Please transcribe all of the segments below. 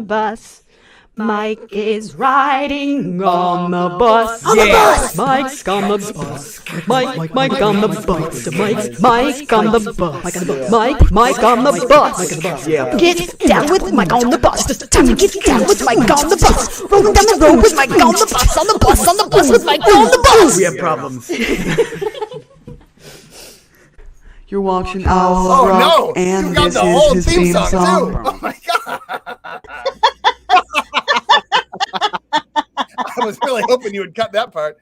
bus. Mike is riding on the bus. On the bus! Mike's on the bus. Mike on the bus. Mike on the bus. Mike on the bus. Yeah. Get down with Mike on the bus. It's time to get down with Mike on the bus. Rolling down the road with Mike on the bus. On the bus with Mike on the bus. We have problems. You're watching Owl Oh Rock, no! and You got this the is whole his theme theme song song. too. Oh my god! I was really hoping you would cut that part.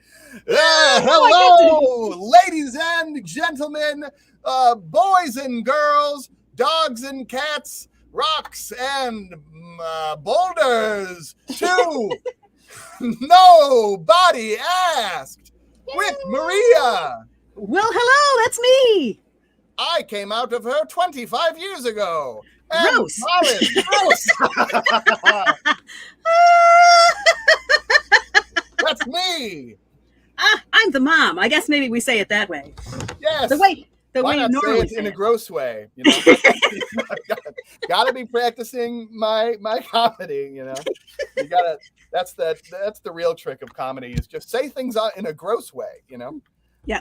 Hello, ladies and gentlemen, boys and girls, dogs and cats, rocks and boulders. To Nobody Asked with Maria. Well, hello, that's me. I came out of her 25 years ago. And Gross. Gross. That's me. I'm the mom. I guess maybe we say it that way. Yes. The way Why you not say normally it say in a it. gross way? You know, gotta be practicing my comedy. You know, you gotta. That's the real trick of comedy is just say things in a gross way. You know. Yeah.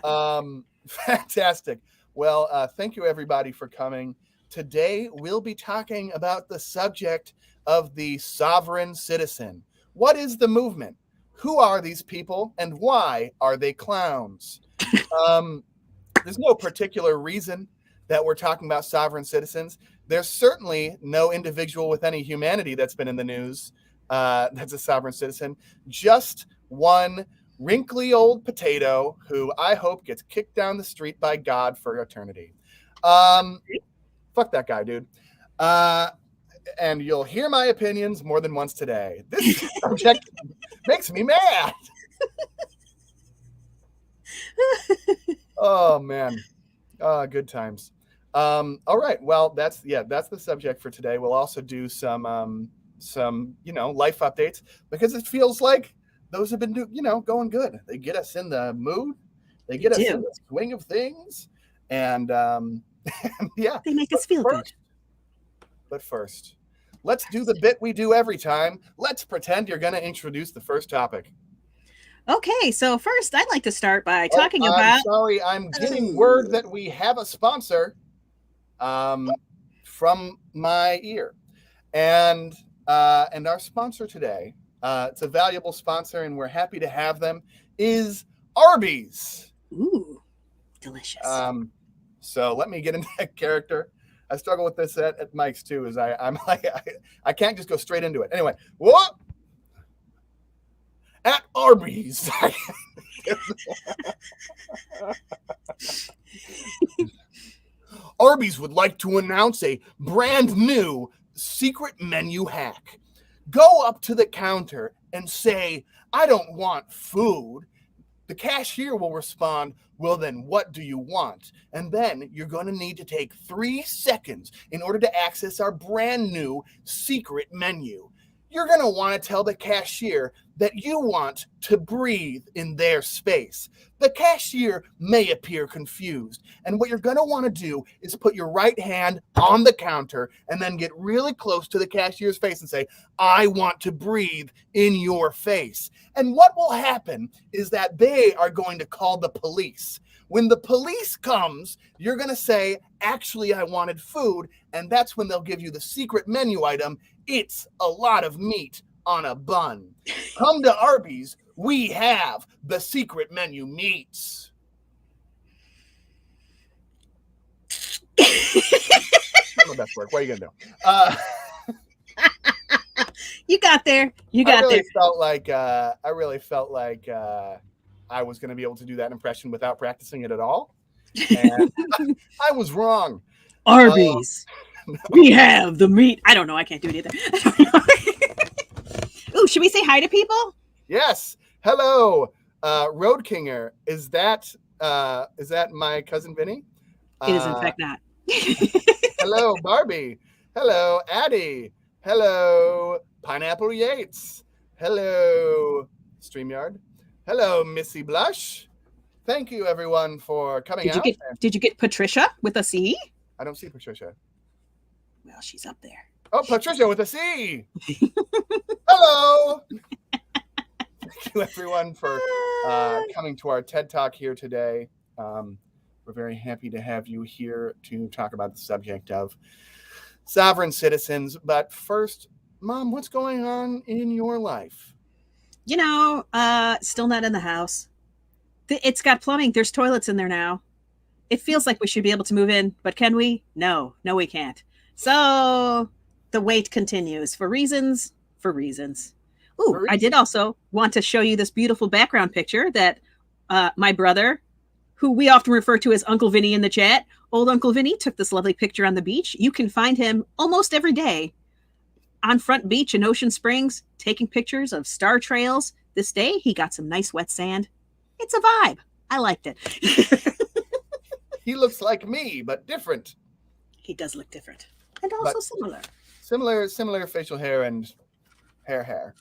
Fantastic. Well, thank you everybody for coming. Today we'll be talking about the subject of the sovereign citizen. What is the movement? Who are these people and why are they clowns? There's no particular reason that we're talking about sovereign citizens. There's certainly no individual with any humanity that's been in the news that's a sovereign citizen. Just one wrinkly old potato who I hope gets kicked down the street by God for eternity. Fuck that guy, dude. And you'll hear my opinions more than once today. This subject makes me mad. Oh man. Good times. All right. Well, that's the subject for today. We'll also do some life updates because it feels like those have been going good. They get us in the mood. They get us in the swing of things. And yeah. They make us feel good. But first, let's do the bit we do every time. Let's pretend you're going to introduce the first topic. Okay, so first I'd like to start by talking I'm about. sorry, I'm getting word that we have a sponsor from my ear. And our sponsor today, it's a valuable sponsor and we're happy to have them, is Arby's. Ooh, delicious. So let me get into that character. I struggle with this at Mike's too, is I'm like, I can't just go straight into it. Anyway, what? At Arby's. Arby's would like to announce a brand new secret menu hack. Go up to the counter and say, I don't want food. The cashier will respond, well, then what do you want? And then you're going to need to take 3 seconds in order to access our brand new secret menu. You're going to want to tell the cashier that you want to breathe in their space. The cashier may appear confused, and what you're going to want to do is put your right hand on the counter and then get really close to the cashier's face and say, I want to breathe in your face. And what will happen is that they are going to call the police. When the police comes, you're going to say, actually, I wanted food, and that's when they'll give you the secret menu item. It's a lot of meat on a bun. Come to Arby's. We have the secret menu meats. Not best work. What are you gonna do? You got there. You got there. I really felt like I was gonna be able to do that impression without practicing it at all, and I was wrong. Arby's. We have the meat. I don't know. I can't do it either. Ooh, should we say hi to people? Yes. Hello, Road Kinger. Is that my cousin Vinny? It is in fact not. Hello, Barbie. Hello, Addie. Hello, Pineapple Yates. Hello, StreamYard. Hello, Missy Blush. Thank you, everyone, for coming out. Did you get Patricia with a C? I don't see Patricia. Well, she's up there. Oh, Patricia with a C. Hello. Thank you, everyone, for coming to our TED Talk here today. We're very happy to have you here to talk about the subject of sovereign citizens. But first, Mom, what's going on in your life? Still not in the house. It's got plumbing. There's toilets in there now. It feels like we should be able to move in, but can we? No, we can't. So the wait continues for reasons. Ooh, I did also want to show you this beautiful background picture that my brother, who we often refer to as Uncle Vinny in the chat, old Uncle Vinny, took this lovely picture on the beach. You can find him almost every day on Front Beach in Ocean Springs, taking pictures of star trails. This day, he got some nice wet sand. It's a vibe. I liked it. He looks like me, but different. He does look different. And also Similar facial hair and hair.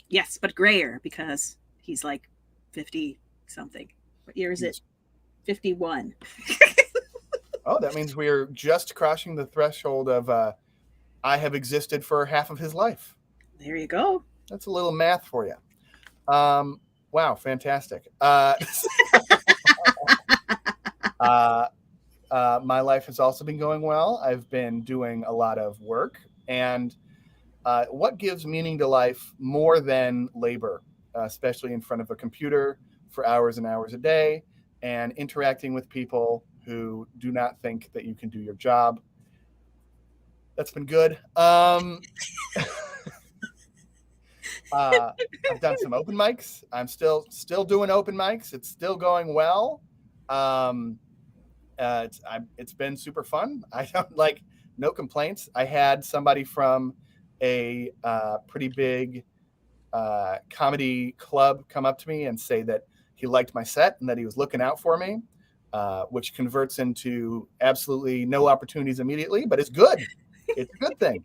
Yes, but grayer because he's like 50 something. What year is it? 51. Oh, that means we're just crossing the threshold of I have existed for half of his life. There you go. That's a little math for you. Wow, fantastic. My life has also been going well. I've been doing a lot of work, and what gives meaning to life more than labor, especially in front of a computer for hours and hours a day and interacting with people who do not think that you can do your job. That's been good. I've done some open mics. I'm still doing open mics. It's still going well. It's been super fun. I don't no complaints. I had somebody from a pretty big comedy club come up to me and say that he liked my set and that he was looking out for me, which converts into absolutely no opportunities immediately, but it's good. It's a good thing.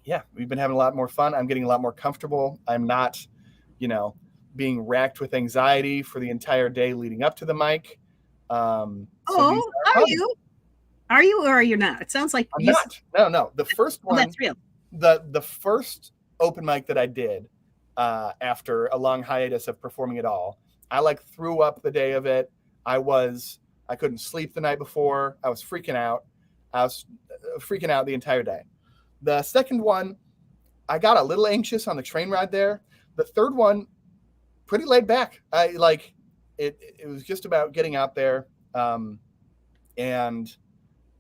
Yeah, we've been having a lot more fun. I'm getting a lot more comfortable. I'm not, being racked with anxiety for the entire day leading up to the mic. Are you? Are you or are you not? It sounds like I'm not. No. The first one. That's real. The first open mic that I did after a long hiatus of performing at all, I threw up the day of it. I couldn't sleep the night before. I was freaking out. I was freaking out the entire day. The second one, I got a little anxious on the train ride there. The third one, pretty laid back. It was just about getting out there, and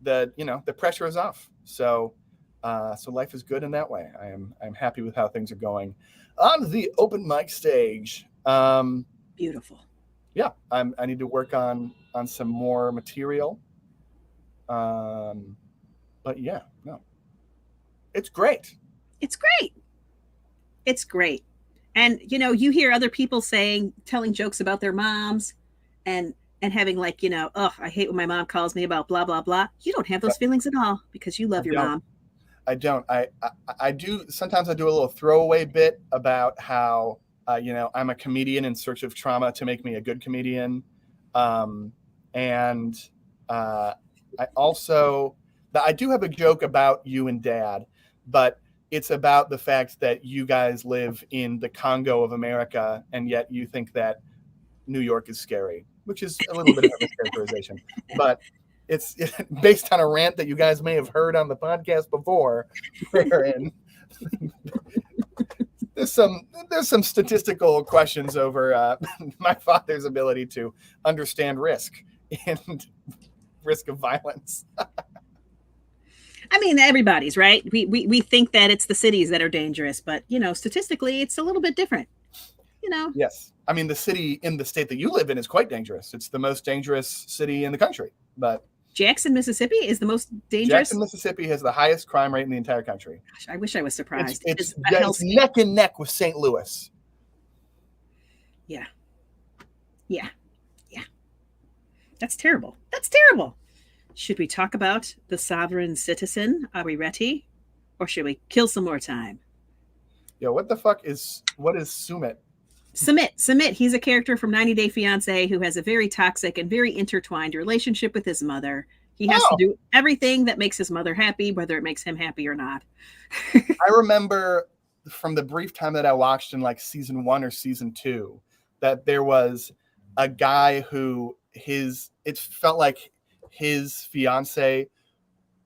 the pressure is off. So life is good in that way. I'm happy with how things are going on the open mic stage. Beautiful. Yeah, I need to work on some more material. But yeah, no, it's great. It's great. And, you hear other people telling jokes about their moms and having I hate when my mom calls me about blah, blah, blah. You don't have those feelings at all because you love your mom. I don't. I do. Sometimes I do a little throwaway bit about how, I'm a comedian in search of trauma to make me a good comedian. And I do have a joke about you and Dad, but it's about the fact that you guys live in the Congo of America, and yet you think that New York is scary, which is a little bit of a mischaracterization. But it's based on a rant that you guys may have heard on the podcast before. Wherein there's some statistical questions over my father's ability to understand risk and risk of violence. I mean, everybody's right. We think that it's the cities that are dangerous, but statistically, it's a little bit different. Yes, I mean the city in the state that you live in is quite dangerous. It's the most dangerous city in the country. But Jackson, Mississippi, is the most dangerous. Jackson, Mississippi, has the highest crime rate in the entire country. Gosh, I wish I was surprised. It's neck and neck with St. Louis. Yeah. That's terrible. Should we talk about the sovereign citizen? Are we ready? Or should we kill some more time? Yo, what is Sumit? Sumit, he's a character from 90 Day Fiancé who has a very toxic and very intertwined relationship with his mother. He has to do everything that makes his mother happy, whether it makes him happy or not. I remember from the brief time that I watched in like season 1 or season 2 that there was a guy who it felt like his fiance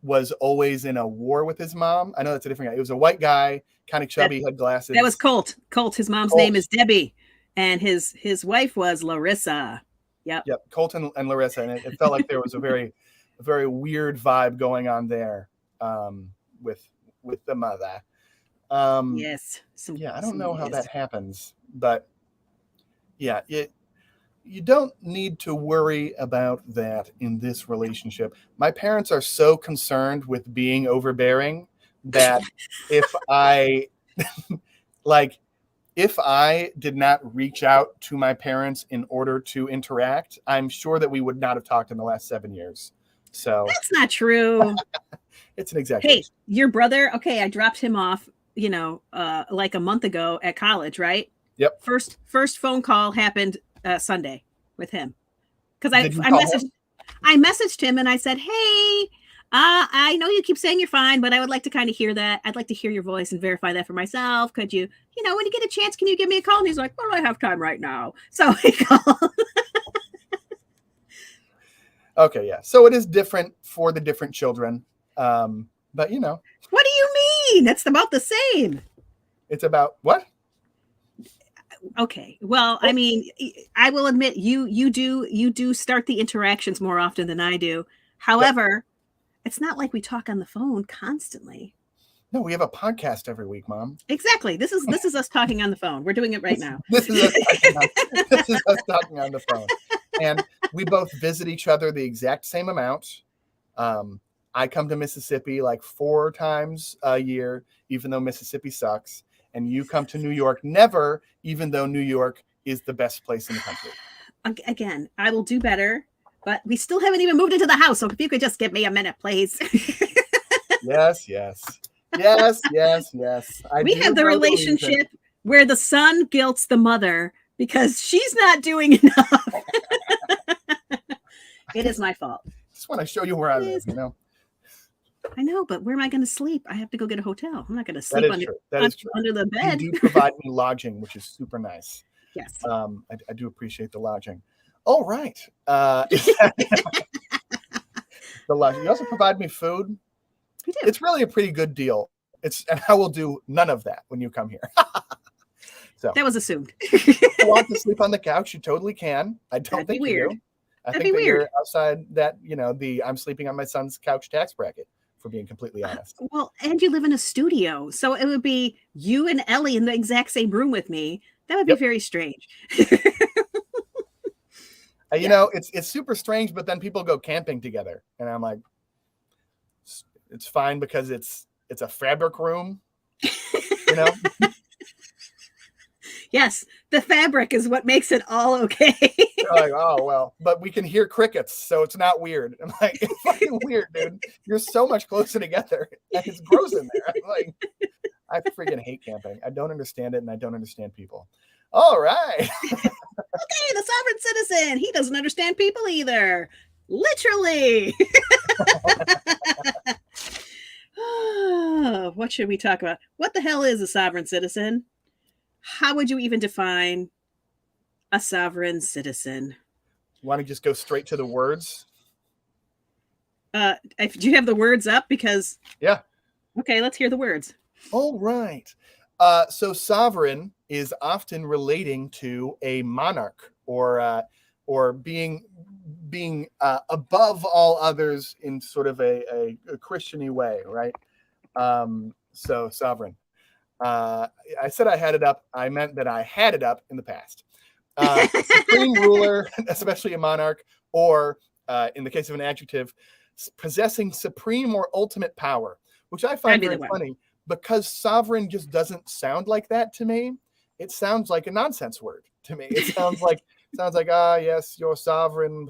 was always in a war with his mom. I know that's a different guy. It was a white guy, kind of chubby, had glasses. That was Colt. Colt, his mom's name is Debbie, and his wife was Larissa. Yep. Colt and Larissa, and it felt like there was a very weird vibe going on there with the mother. Yes. I don't know how that happens, but yeah, you don't need to worry about that in this relationship. My parents are so concerned with being overbearing that if I if I did not reach out to my parents in order to interact, I'm sure that we would not have talked in the last 7 years. So that's not true. It's an exaggeration. Hey, your brother, okay, I dropped him off, like a month ago at college, right? Yep. First phone call happened Sunday with him. Because I messaged him and I said, hey, I know you keep saying you're fine, but I would like to kind of hear that. I'd like to hear your voice and verify that for myself. Could you, when you get a chance, can you give me a call? And he's like, well, I have time right now. So he called. Okay, yeah. So it is different for the different children. But What do you mean? It's about the same. It's about what? Okay. Well, I mean, I will admit you do start the interactions more often than I do. However, it's not like we talk on the phone constantly. No, we have a podcast every week, Mom. Exactly. This is us talking on the phone. We're doing it right now. This is us talking on the phone. And we both visit each other the exact same amount. I come to Mississippi like 4 times a year, even though Mississippi sucks. And you come to New York never, even though New York is the best place in the country. Again, I will do better, but we still haven't even moved into the house. So if you could just give me a minute, please. Yes. We have the relationship where the son guilts the mother because she's not doing enough. It is my fault. Just want to show you where I live, I know, but where am I going to sleep? I have to go get a hotel. I'm not going to sleep under the bed. You do provide me lodging, which is super nice. Yes. I do appreciate the lodging. All right. The lodging. You also provide me food. We do. It's really a pretty good deal. And I will do none of that when you come here. So that was assumed. If you want to sleep on the couch, you totally can. I don't think you do. I think that you're outside that, I'm sleeping on my son's couch tax bracket, for being completely honest. Well, and you live in a studio. So it would be you and Ellie in the exact same room with me. That would be very strange. It's super strange, but then people go camping together. And I'm like, it's fine because it's a fabric room, Yes, the fabric is what makes it all okay. They're like, oh, well, but we can hear crickets, so it's not weird. I'm like, it's fucking weird, dude. You're so much closer together, and it's gross in there. I'm like, I freaking hate camping. I don't understand it, and I don't understand people. All right. Okay, the sovereign citizen. He doesn't understand people either. Literally. What should we talk about? What the hell is a sovereign citizen? How would you even define a sovereign citizen? Want to just go straight to the words? Do you have the words up? Because yeah. Okay, let's hear the words. All right. So sovereign is often relating to a monarch or being above all others in sort of a Christian-y way, right? So sovereign. I said I had it up. I meant that I had it up in the past. Supreme ruler, especially a monarch, or in the case of an adjective, possessing supreme or ultimate power, which I find very funny because sovereign just doesn't sound like that to me. It sounds like a nonsense word to me. It sounds like yes, you're sovereign,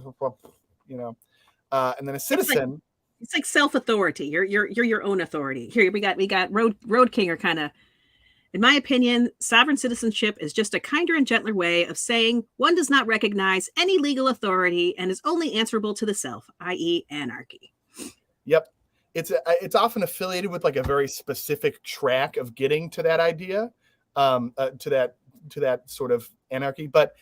and then a citizen. It's like self-authority. You're your own authority. Here we got Road King are kind of. In my opinion, sovereign citizenship is just a kinder and gentler way of saying one does not recognize any legal authority and is only answerable to the self, i.e. anarchy. Yep. It's often affiliated with like a very specific track of getting to that idea, to that sort of anarchy. But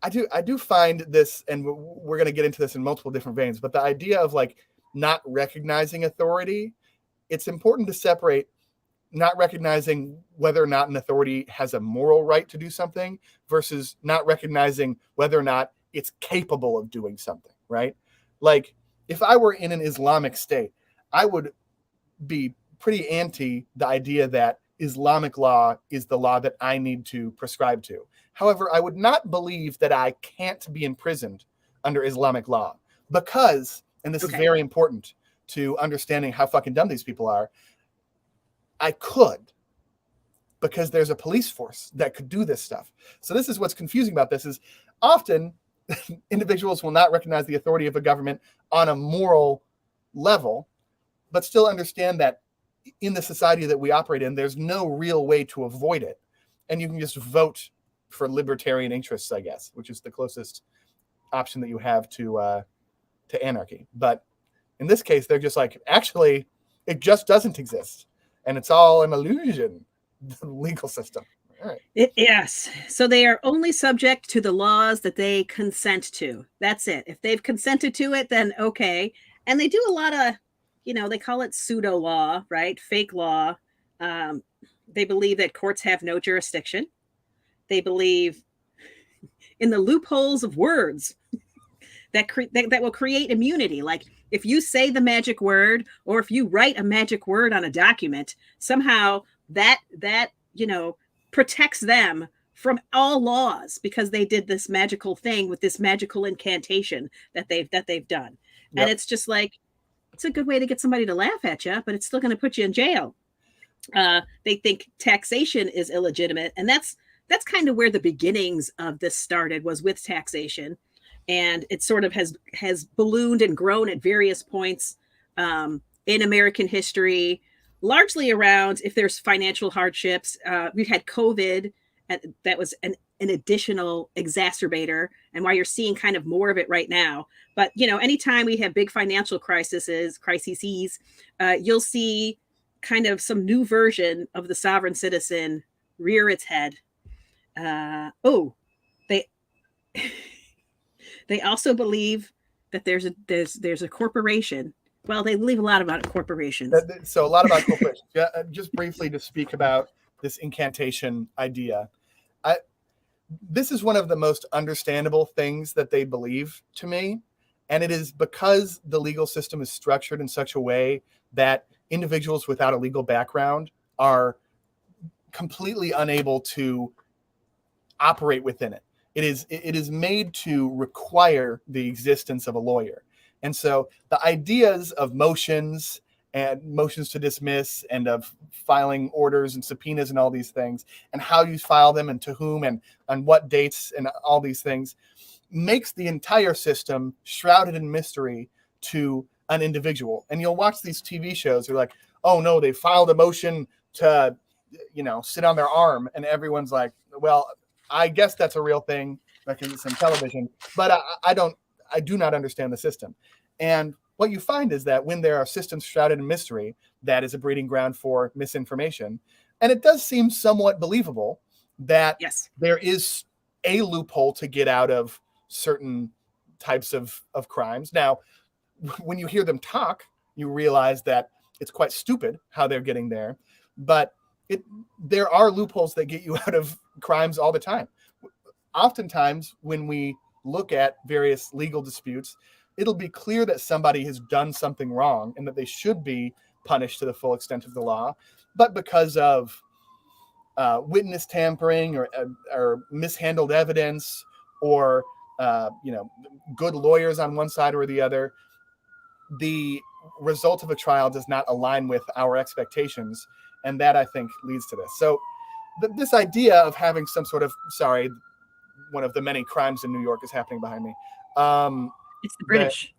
I do find this, and we're going to get into this in multiple different veins, but the idea of like not recognizing authority, it's important to separate not recognizing whether or not an authority has a moral right to do something versus not recognizing whether or not it's capable of doing something, right? Like if I were in an Islamic state, I would be pretty anti the idea that Islamic law is the law that I need to prescribe to. However, I would not believe that I can't be imprisoned under Islamic law because, and this is very important to understanding how fucking dumb these people are, I could, because there's a police force that could do this stuff. So this is what's confusing about this is often individuals will not recognize the authority of a government on a moral level, but still understand that in the society that we operate in, there's no real way to avoid it. And you can just vote for libertarian interests, I guess, which is the closest option that you have to anarchy. But in this case, they're just like, actually, it just doesn't exist. And it's all an illusion, the legal system. All right. Yes. So they are only subject to the laws that they consent to. That's it. If they've consented to it, then okay. And they do a lot of, they call it pseudo law, right? Fake law. They believe that courts have no jurisdiction. They believe in the loopholes of words that will create immunity. Like if you say the magic word, or if you write a magic word on a document, somehow that protects them from all laws because they did this magical thing with this magical incantation that they've done. Yep. And it's just like, it's a good way to get somebody to laugh at you, but it's still going to put you in jail. They think taxation is illegitimate, and that's kind of where the beginnings of this started, was with taxation. And it sort of has ballooned and grown at various points in American history, largely around if there's financial hardships. We've had COVID, and that was an additional exacerbator, and why you're seeing kind of more of it right now. But, anytime we have big financial crises, you'll see kind of some new version of the sovereign citizen rear its head. They also believe that there's a corporation. Well, they believe a lot about corporations. So a lot about corporations. Yeah, just briefly to speak about this incantation idea. This is one of the most understandable things that they believe to me. And it is because the legal system is structured in such a way that individuals without a legal background are completely unable to operate within it. It is made to require the existence of a lawyer. And so the ideas of motions and motions to dismiss and of filing orders and subpoenas and all these things and how you file them and to whom and on what dates and all these things makes the entire system shrouded in mystery to an individual. And you'll watch these TV shows. They're like, oh no, they filed a motion to, sit on their arm. And everyone's like, well, I guess that's a real thing because it's on television, but I do not understand the system. And what you find is that when there are systems shrouded in mystery, that is a breeding ground for misinformation. And it does seem somewhat believable that there is a loophole to get out of certain types of crimes. Now, when you hear them talk, you realize that it's quite stupid how they're getting there, but there are loopholes that get you out of crimes all the time. Oftentimes, when we look at various legal disputes, it'll be clear that somebody has done something wrong and that they should be punished to the full extent of the law. But because of witness tampering or mishandled evidence or good lawyers on one side or the other, the result of a trial does not align with our expectations. And that, I think, leads to this. So this idea of having some sort of, one of the many crimes in New York is happening behind me. It's the British.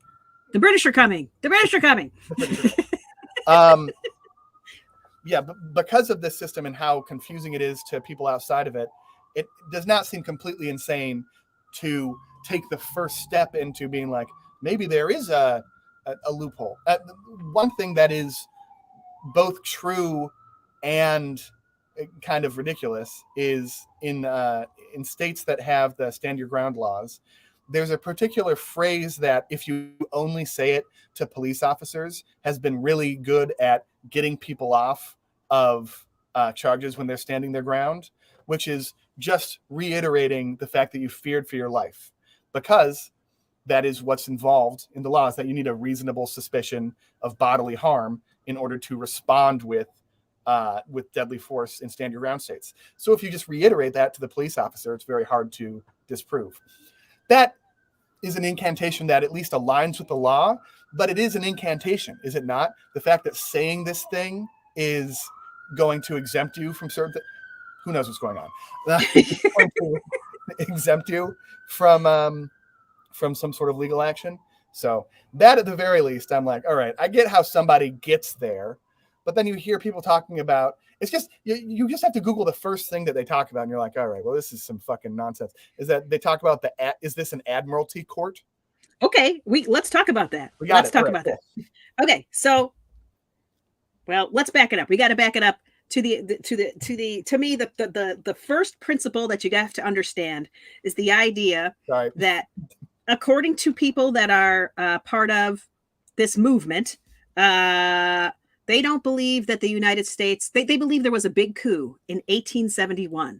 The British are coming. The British are coming. But because of this system and how confusing it is to people outside of it, it does not seem completely insane to take the first step into being like, maybe there is a a loophole. One thing that is both true and kind of ridiculous is in states that have the stand your ground laws, there's a particular phrase that, if you only say it to police officers, has been really good at getting people off of charges when they're standing their ground, which is just reiterating the fact that you feared for your life, because that is what's involved in the laws, that you need a reasonable suspicion of bodily harm in order to respond with deadly force in stand your ground states. So if you just reiterate that to the police officer, it's very hard to disprove. That is an incantation that at least aligns with the law, but it is an incantation, is it not? The fact that saying this thing is going to exempt you from certain who knows what's going on. Going to exempt you from some sort of legal action. So that, at the very least, I'm like, all right, I get how somebody gets there, but then you hear people talking about, it's just, you just have to Google the first thing that they talk about, and you're like, all right, well, this is some fucking nonsense. Is that they talk about is this an admiralty court? Okay, let's talk about that. Let's talk about that. Okay, so, well, let's back it up. We got to back it up to me, the first principle that you have to understand is the idea that, according to people that are part of this movement, they don't believe that the United States, they believe there was a big coup in 1871.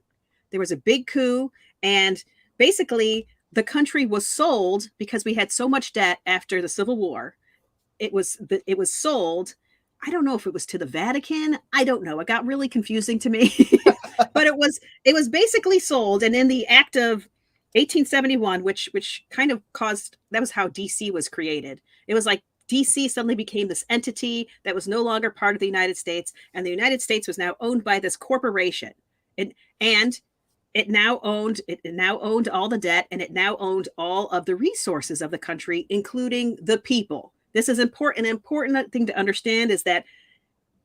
There was a big coup, and basically the country was sold because we had so much debt after the Civil War. It was sold. I don't know if it was to the Vatican. I don't know. It got really confusing to me, but it was basically sold. And in the act of 1871, which kind of caused, that was how DC was created. It was like DC suddenly became this entity that was no longer part of the United States, and the United States was now owned by this corporation, and it now owned all the debt, and it now owned all of the resources of the country, including the people. This is important. An important thing to understand is that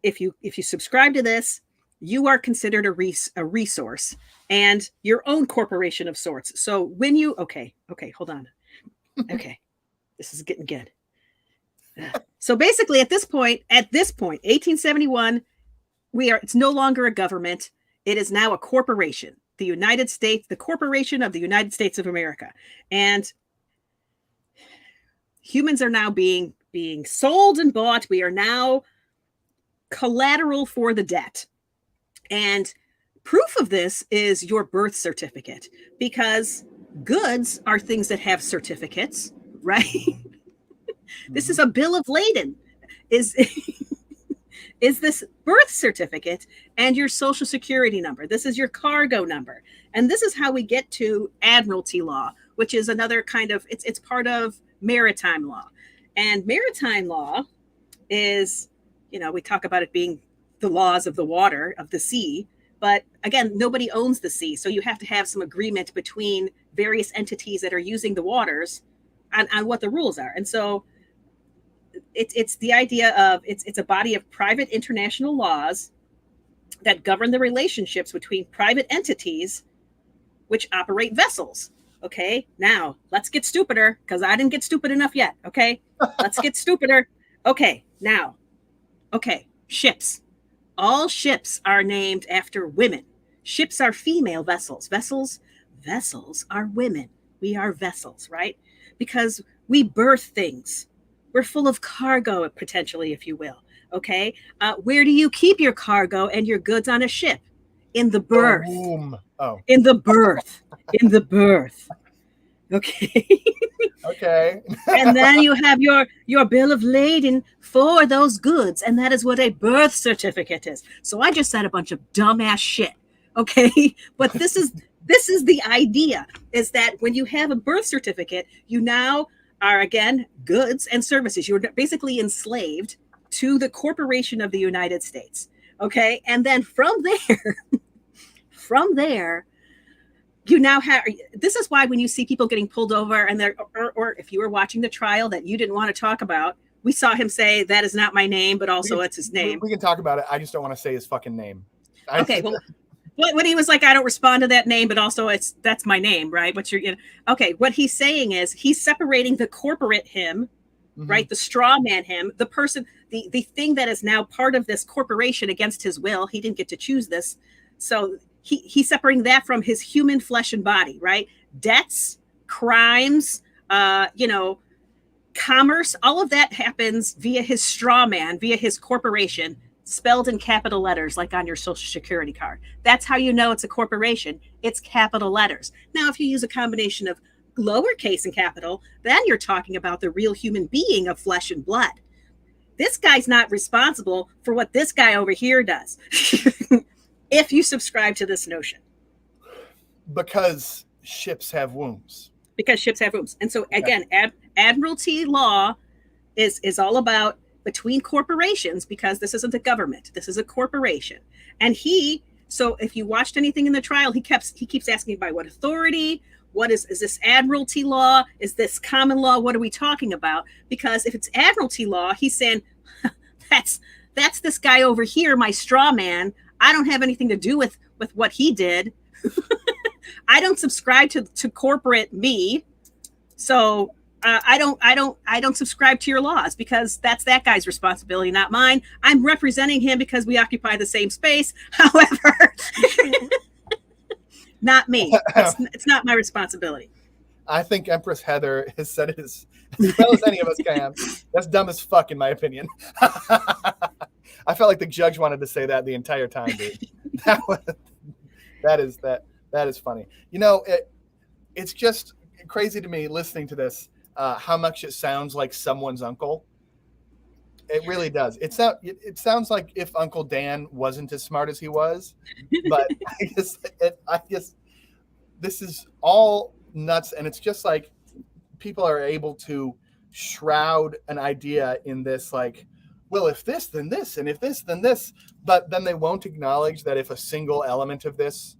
if you subscribe to this, you are considered a resource and your own corporation of sorts. So when you okay, hold on. Okay, this is getting good. So basically, at this point, 1871, it's no longer a government. It is now a corporation, the United States, the corporation of the United States of America. And humans are now being sold and bought. We are now collateral for the debt. And proof of this is your birth certificate, because goods are things that have certificates, right? This is a bill of lading, is this birth certificate and your social security number. This is your cargo number. And this is how we get to admiralty law, which is another kind of, it's part of maritime law. And maritime law is, we talk about it being the laws of the water, of the sea. But again, nobody owns the sea. So you have to have some agreement between various entities that are using the waters on what the rules are. And so it's the idea of it's a body of private international laws that govern the relationships between private entities which operate vessels. Okay, now let's get stupider, because I didn't get stupid enough yet. Okay, let's get stupider. Okay, now, ships. All ships are named after women. Ships are female vessels. Vessels are women. We are vessels, right? Because we birth things. We're full of cargo, potentially, if you will. Okay. Where do you keep your cargo and your goods on a ship? In the berth. In the berth. In the berth. Okay. Okay. And then you have your bill of lading for those goods, and that is what a birth certificate is. So I just said a bunch of dumbass shit. Okay. But this is the idea, is that when you have a birth certificate, you now are, again, goods and services. You're basically enslaved to the corporation of the United States. Okay. And then from there, you now have, this is why when you see people getting pulled over and they're, or if you were watching the trial that you didn't want to talk about, we saw him say, that is not my name, but also it's his name. We can talk about it. I just don't want to say his fucking name. Okay. Well, when he was like, I don't respond to that name, but also that's my name, right? What he's saying is he's separating the corporate him right? The straw man him, the person, the thing that is now part of this corporation against his will. He didn't get to choose this. So he's separating that from his human flesh and body, right? Debts, crimes, commerce, all of that happens via his straw man, via his corporation, spelled in capital letters, like on your social security card. That's how you know it's a corporation. It's capital letters. Now, if you use a combination of lowercase and capital, then you're talking about the real human being of flesh and blood. This guy's not responsible for what this guy over here does. If you subscribe to this notion. Because ships have wombs. Because ships have wombs. And so again, admiralty law is all about between corporations, because this isn't a government. This is a corporation. And so if you watched anything in the trial, he keeps asking by what authority. What is this admiralty law? Is this common law? What are we talking about? Because if it's admiralty law, he's saying, that's this guy over here, my straw man. I don't have anything to do with what he did. I don't subscribe to corporate me. So I don't subscribe to your laws, because that's that guy's responsibility, not mine. I'm representing him because we occupy the same space. However, not me. It's not my responsibility. I think Empress Heather has said it as well as any of us can. That's dumb as fuck, in my opinion. I felt like the judge wanted to say that the entire time, dude. That is funny. It's just crazy to me listening to this, how much it sounds like someone's uncle. It really does. It sounds like if Uncle Dan wasn't as smart as he was, but I guess this is all nuts. And it's just like people are able to shroud an idea in this, like, well, if this, then this, and if this, then this, but then they won't acknowledge that if a single element of this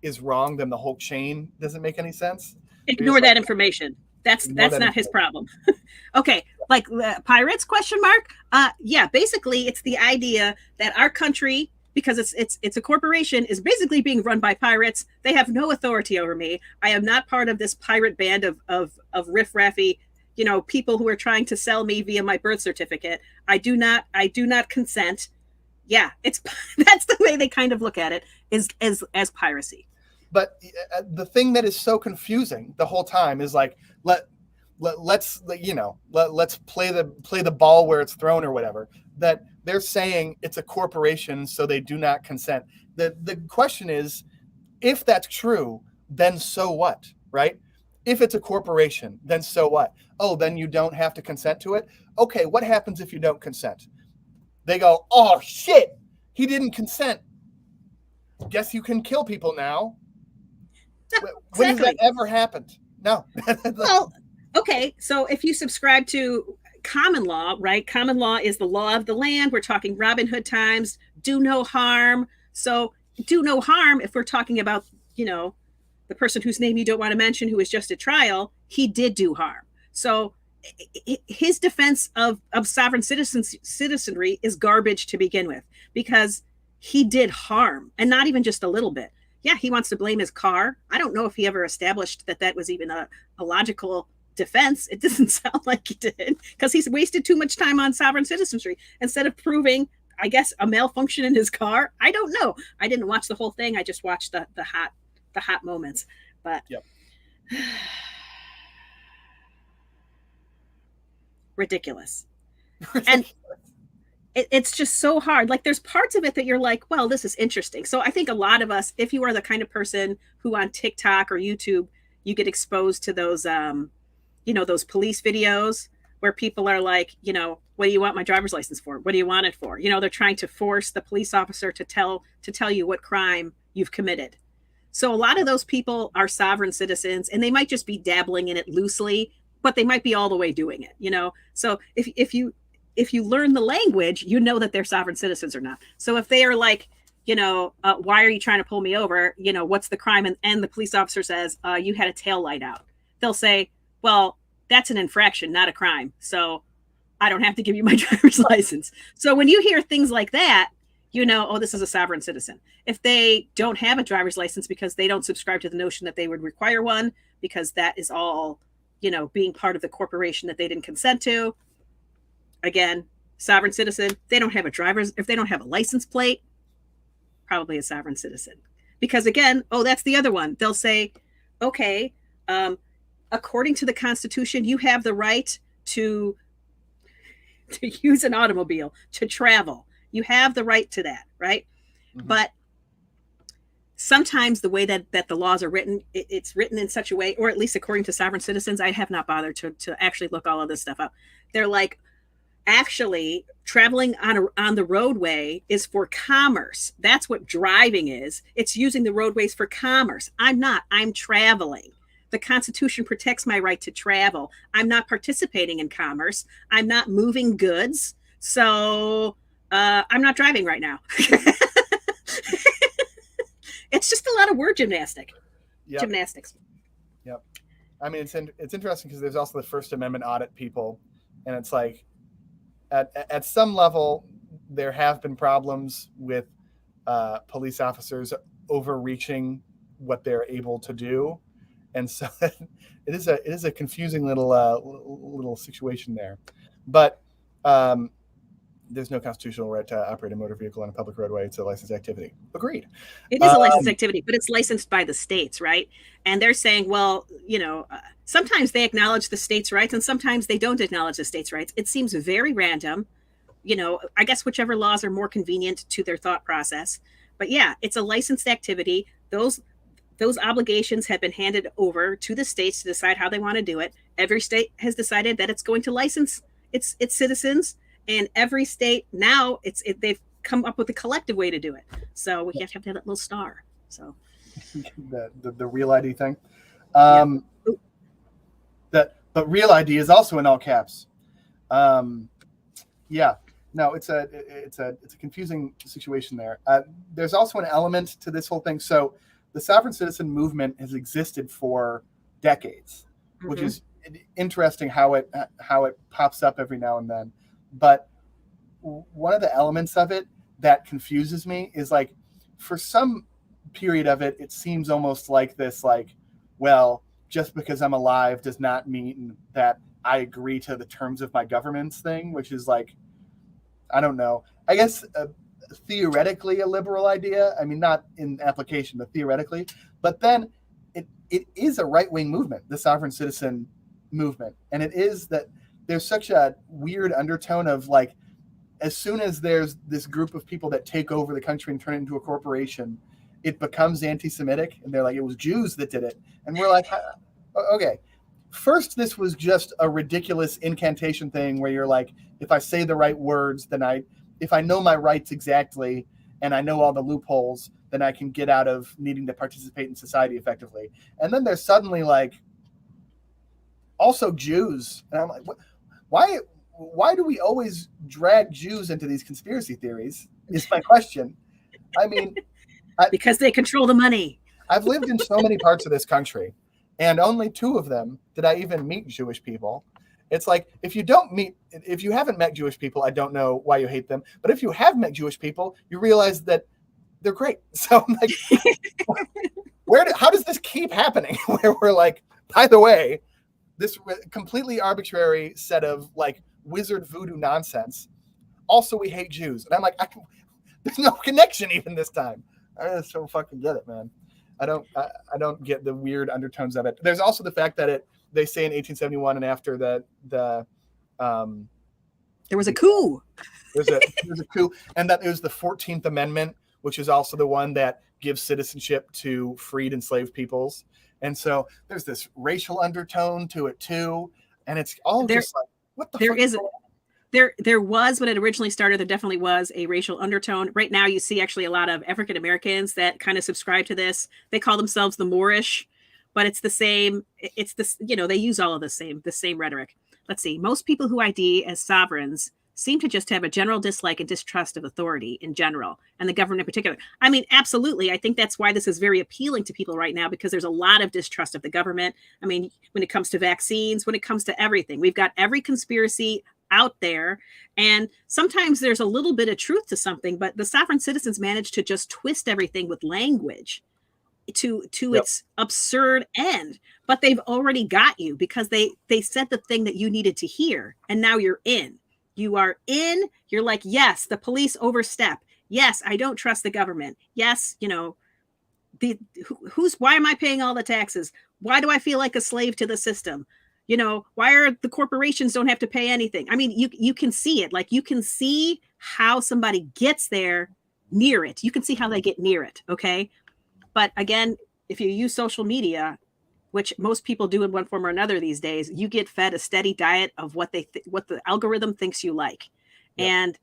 is wrong, then the whole chain doesn't make any sense. Ignore that information. That's not his problem. Okay, like pirates ? Yeah, basically it's the idea that our country, because it's a corporation, is basically being run by pirates. They have no authority over me. I am not part of this pirate band of riffraffy, people who are trying to sell me via my birth certificate. I do not consent. Yeah, that's the way they kind of look at it, is as piracy. But the thing that is so confusing the whole time is like, let's play the ball where it's thrown or whatever. That they're saying it's a corporation, so they do not consent. The question is, if that's true, then so what, right? If it's a corporation, then so what? Oh, then you don't have to consent to it? Okay, what happens if you don't consent? They go, oh shit, he didn't consent. Guess you can kill people now. When has that ever happened? No. Well, okay, so if you subscribe to common law, right? Common law is the law of the land. We're talking Robin Hood times, do no harm. So do no harm, if we're talking about, the person whose name you don't want to mention, who was just at trial, he did do harm. So his defense of sovereign citizenry is garbage to begin with, because he did harm, and not even just a little bit. Yeah, he wants to blame his car. I don't know if he ever established that was even a logical defense. It doesn't sound like he did, because he's wasted too much time on sovereign citizenry instead of proving, I guess, a malfunction in his car. I don't know. I didn't watch the whole thing. I just watched the hot moments. But yep. Ridiculous. And it's just so hard. Like, there's parts of it that you're like, well, this is interesting. So I think a lot of us, if you are the kind of person who on TikTok or YouTube, you get exposed to those, those police videos where people are like, what do you want my driver's license for? What do you want it for? They're trying to force the police officer to tell you what crime you've committed. So a lot of those people are sovereign citizens, and they might just be dabbling in it loosely, but they might be all the way doing it, So if you learn the language, that they're sovereign citizens or not. So if they are like, why are you trying to pull me over? What's the crime? And the police officer says, you had a tail light out. They'll say, well, that's an infraction, not a crime. So I don't have to give you my driver's license. So when you hear things like that, oh, this is a sovereign citizen. If they don't have a driver's license because they don't subscribe to the notion that they would require one, because that is all, being part of the corporation that they didn't consent to, Again, sovereign citizen. They don't have if they don't have a license plate, probably a sovereign citizen. Because again, that's the other one. They'll say, okay, according to the Constitution, you have the right to use an automobile, to travel. You have the right to that, right? Mm-hmm. But sometimes the way that the laws are written, it's written in such a way, or at least according to sovereign citizens, I have not bothered to actually look all of this stuff up. They're like, actually, traveling on the roadway is for commerce. That's what driving is. It's using the roadways for commerce. I'm traveling. The Constitution protects my right to travel. I'm not participating in commerce. I'm not moving goods. So I'm not driving right now. It's just a lot of word gymnastics. Yep. I mean, it's interesting because there's also the First Amendment audit people, and it's like at some level there have been problems with police officers overreaching what they're able to do, and so it is a confusing little situation there, but there's no constitutional right to operate a motor vehicle on a public roadway. It's a licensed activity. Agreed. It is a licensed activity, but it's licensed by the states, right? And they're saying, well, sometimes they acknowledge the states' rights and sometimes they don't acknowledge the states' rights. It seems very random. I guess whichever laws are more convenient to their thought process. But yeah, it's a licensed activity. Those obligations have been handed over to the states to decide how they want to do it. Every state has decided that it's going to license its citizens. And every state now, they've come up with a collective way to do it. So we have to have that little star. So the real ID thing. But real ID is also in all caps. Yeah. No, it's a confusing situation there. There's also an element to this whole thing. So the sovereign citizen movement has existed for decades, mm-hmm. which is interesting how it pops up every now and then. But one of the elements of it that confuses me is like, for some period of it, it seems almost like this, like, well, just because I'm alive does not mean that I agree to the terms of my government's thing, which is like, I don't know. I guess theoretically a liberal idea. I mean, not in application, but theoretically. But then it is a right-wing movement, the sovereign citizen movement. And it is that there's such a weird undertone of like, as soon as there's this group of people that take over the country and turn it into a corporation, it becomes anti-Semitic. And they're like, it was Jews that did it. And we're like, okay, first, this was just a ridiculous incantation thing where you're like, if I say the right words, then if I know my rights exactly and I know all the loopholes, then I can get out of needing to participate in society effectively. And then there's suddenly like, also Jews. And I'm like, what? Why do we always drag Jews into these conspiracy theories? Is my question. I mean, because they control the money. I've lived in so many parts of this country, and only 2 of them did I even meet Jewish people. It's like, if you haven't met Jewish people, I don't know why you hate them. But if you have met Jewish people, you realize that they're great. So I'm like, how does this keep happening? Where we're like, by the way, this completely arbitrary set of like wizard voodoo nonsense. Also, we hate Jews. And I'm like, there's no connection even this time. I just don't fucking get it, man. I don't get the weird undertones of it. There's also the fact that they say in 1871 and after that there was a coup. There's a coup, and that it was the 14th Amendment, which is also the one that gives citizenship to freed enslaved peoples. And so there's this racial undertone to it too, and it's all just like, what the fuck? There was, when it originally started, there definitely was a racial undertone. Right now, you see actually a lot of African Americans that kind of subscribe to this. They call themselves the Moorish, but it's the same. It's this, they use all of the same rhetoric. Let's see. Most people who ID as sovereigns seem to just have a general dislike and distrust of authority in general, and the government in particular. I mean, absolutely. I think that's why this is very appealing to people right now, because there's a lot of distrust of the government. I mean, when it comes to vaccines, when it comes to everything, we've got every conspiracy out there, and sometimes there's a little bit of truth to something, but the sovereign citizens manage to just twist everything with language to its absurd end. But they've already got you, because they said the thing that you needed to hear, and now you're in. You are in, you're like, yes, the police overstep. Yes, I don't trust the government. Yes, why am I paying all the taxes? Why do I feel like a slave to the system? Why are the corporations don't have to pay anything? I mean, you can see it. Like, you can see how somebody gets there near it. You can see how they get near it. Okay. But again, if you use social media, which most people do in one form or another these days, you get fed a steady diet of what what the algorithm thinks you like. Yep. And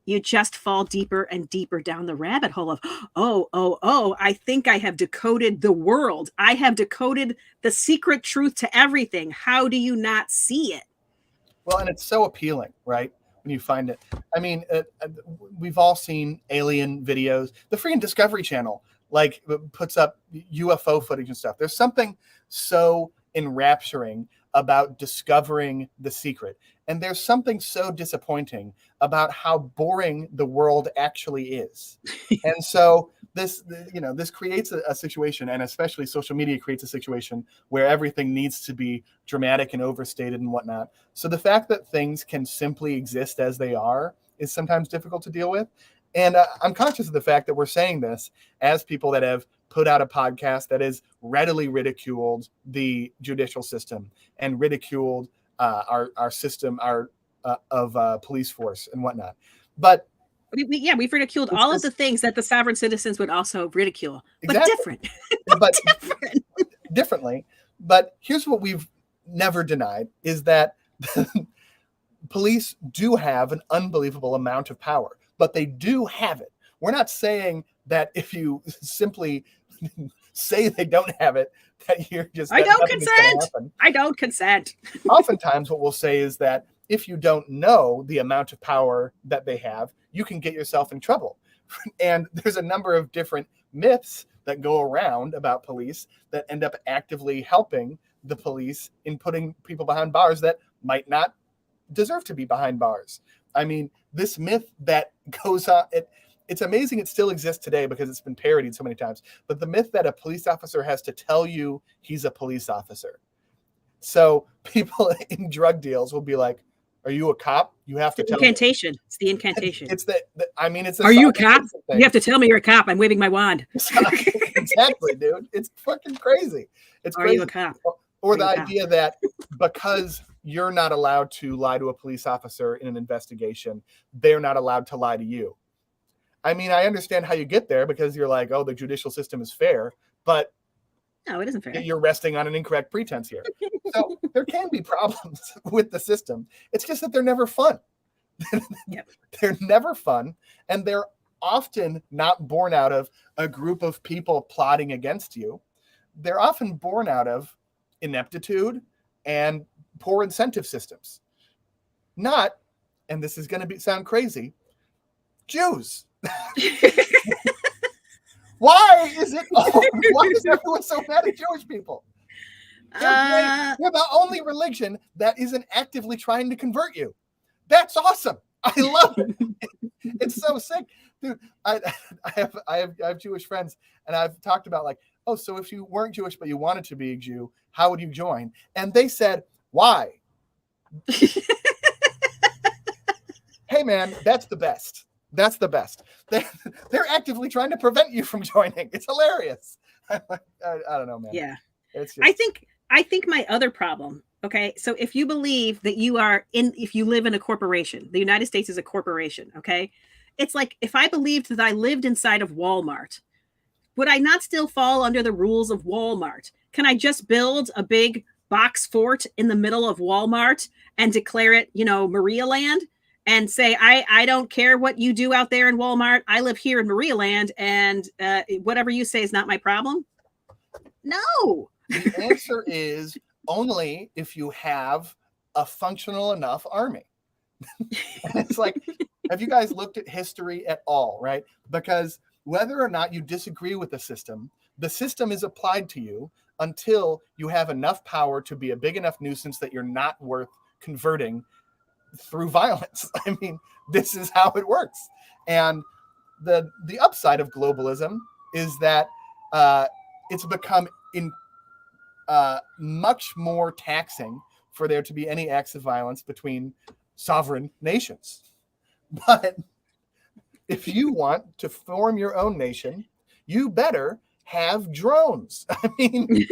you just fall deeper and deeper down the rabbit hole of, I think I have decoded the world. I have decoded the secret truth to everything. How do you not see it? Well, and it's so appealing, right? When you find it. I mean, we've all seen alien videos. The Free and Discovery Channel, like, puts up UFO footage and stuff. There's something so enrapturing about discovering the secret. And there's something so disappointing about how boring the world actually is. And so this creates a situation, and especially social media creates a situation where everything needs to be dramatic and overstated and whatnot. So the fact that things can simply exist as they are is sometimes difficult to deal with. And I'm conscious of the fact that we're saying this as people that have put out a podcast that has readily ridiculed the judicial system and ridiculed our system, of police force and whatnot. But we've ridiculed all of the things that the sovereign citizens would also ridicule, exactly. but different. Differently. But here's what we've never denied is that police do have an unbelievable amount of power, but they do have it. We're not saying that if you simply say they don't have it, that you're just... I don't consent. I don't consent. Oftentimes what we'll say is that if you don't know the amount of power that they have, you can get yourself in trouble. And there's a number of different myths that go around about police that end up actively helping the police in putting people behind bars that might not deserve to be behind bars. I mean, this myth that goes on, it's amazing it still exists today because it's been parodied so many times. But the myth that a police officer has to tell you he's a police officer. So people in drug deals will be like, "Are you a cop? You have to tell me." Incantation. It's the incantation. It's it's. Are you a cop? Thing. You have to tell me you're a cop. I'm waving my wand. Exactly, dude. It's fucking crazy. It's Are crazy. You a cop? Or the idea that because you're not allowed to lie to a police officer in an investigation, they're not allowed to lie to you. I mean, I understand how you get there because you're like, oh, the judicial system is fair, but no, it isn't fair. You're resting on an incorrect pretense here. So there can be problems with the system. It's just that they're never fun. Yep. They're never fun, and they're often not born out of a group of people plotting against you. They're often born out of ineptitude and poor incentive systems. Not, and this is going to sound crazy, Jews. Why is everyone so mad at Jewish people? They're the only religion that isn't actively trying to convert you. That's awesome. I love it. It's so sick, dude. I have Jewish friends, and I've talked about like, oh, so if you weren't Jewish but you wanted to be a Jew, how would you join? And they said, why? Hey, man, that's the best. That's the best. They're actively trying to prevent you from joining. It's hilarious. I don't know, man. Yeah. It's just... I think my other problem, okay, so if you believe that if you live in a corporation, the United States is a corporation, okay, it's like if I believed that I lived inside of Walmart, would I not still fall under the rules of Walmart? Can I just build a big box fort in the middle of Walmart and declare it, Maria Land? And say, I don't care what you do out there in Walmart. I live here in Maria Land, and whatever you say is not my problem? No. The answer is only if you have a functional enough army. It's like, have you guys looked at history at all, right? Because whether or not you disagree with the system is applied to you until you have enough power to be a big enough nuisance that you're not worth converting through violence. I mean, this is how it works. And the upside of globalism is that it's become much more taxing for there to be any acts of violence between sovereign nations. But if you want to form your own nation, you better have drones. I mean,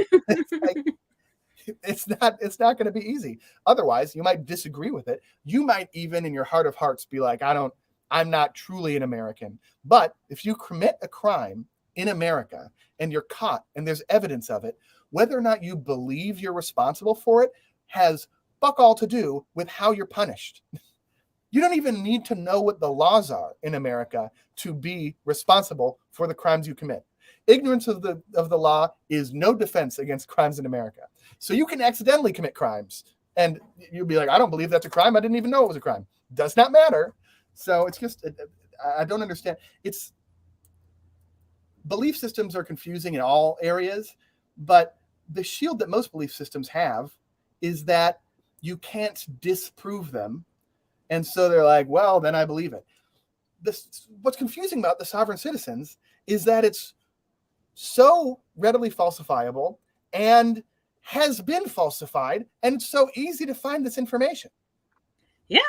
it's not going to be easy. Otherwise, you might disagree with it. You might even in your heart of hearts be like, I'm not truly an American. But if you commit a crime in America and you're caught and there's evidence of it, whether or not you believe you're responsible for it has fuck all to do with how you're punished. You don't even need to know what the laws are in America to be responsible for the crimes you commit. Ignorance of the law is no defense against crimes in America. So you can accidentally commit crimes and you'll be like, I don't believe that's a crime. I didn't even know it was a crime. Does not matter. So it's just, I don't understand. Belief systems are confusing in all areas, but the shield that most belief systems have is that you can't disprove them. And so they're like, well, then I believe it. What's confusing about the sovereign citizens is that it's so readily falsifiable and has been falsified, and it's so easy to find this information. Yeah.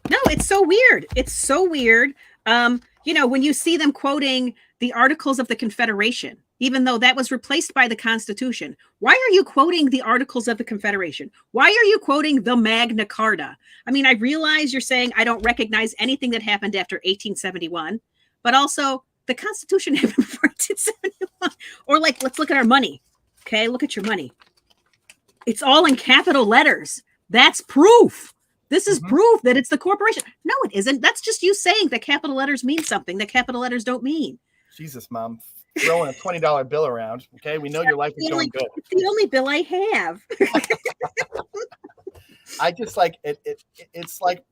No, it's so weird. It's so weird. When you see them quoting the Articles of the Confederation, even though that was replaced by the Constitution, why are you quoting the Articles of the Confederation? Why are you quoting the Magna Carta? I mean, I realize you're saying I don't recognize anything that happened after 1871, but also the Constitution happened before 1871. Or like, let's look at our money. Okay, look at your money. It's all in capital letters. That's proof. This is proof that it's the corporation. No, it isn't. That's just you saying that capital letters mean something that capital letters don't mean. Jesus, Mom. Throwing a $20 bill around. Okay, we know your life is going good. It's the only bill I have. I just like it. It's like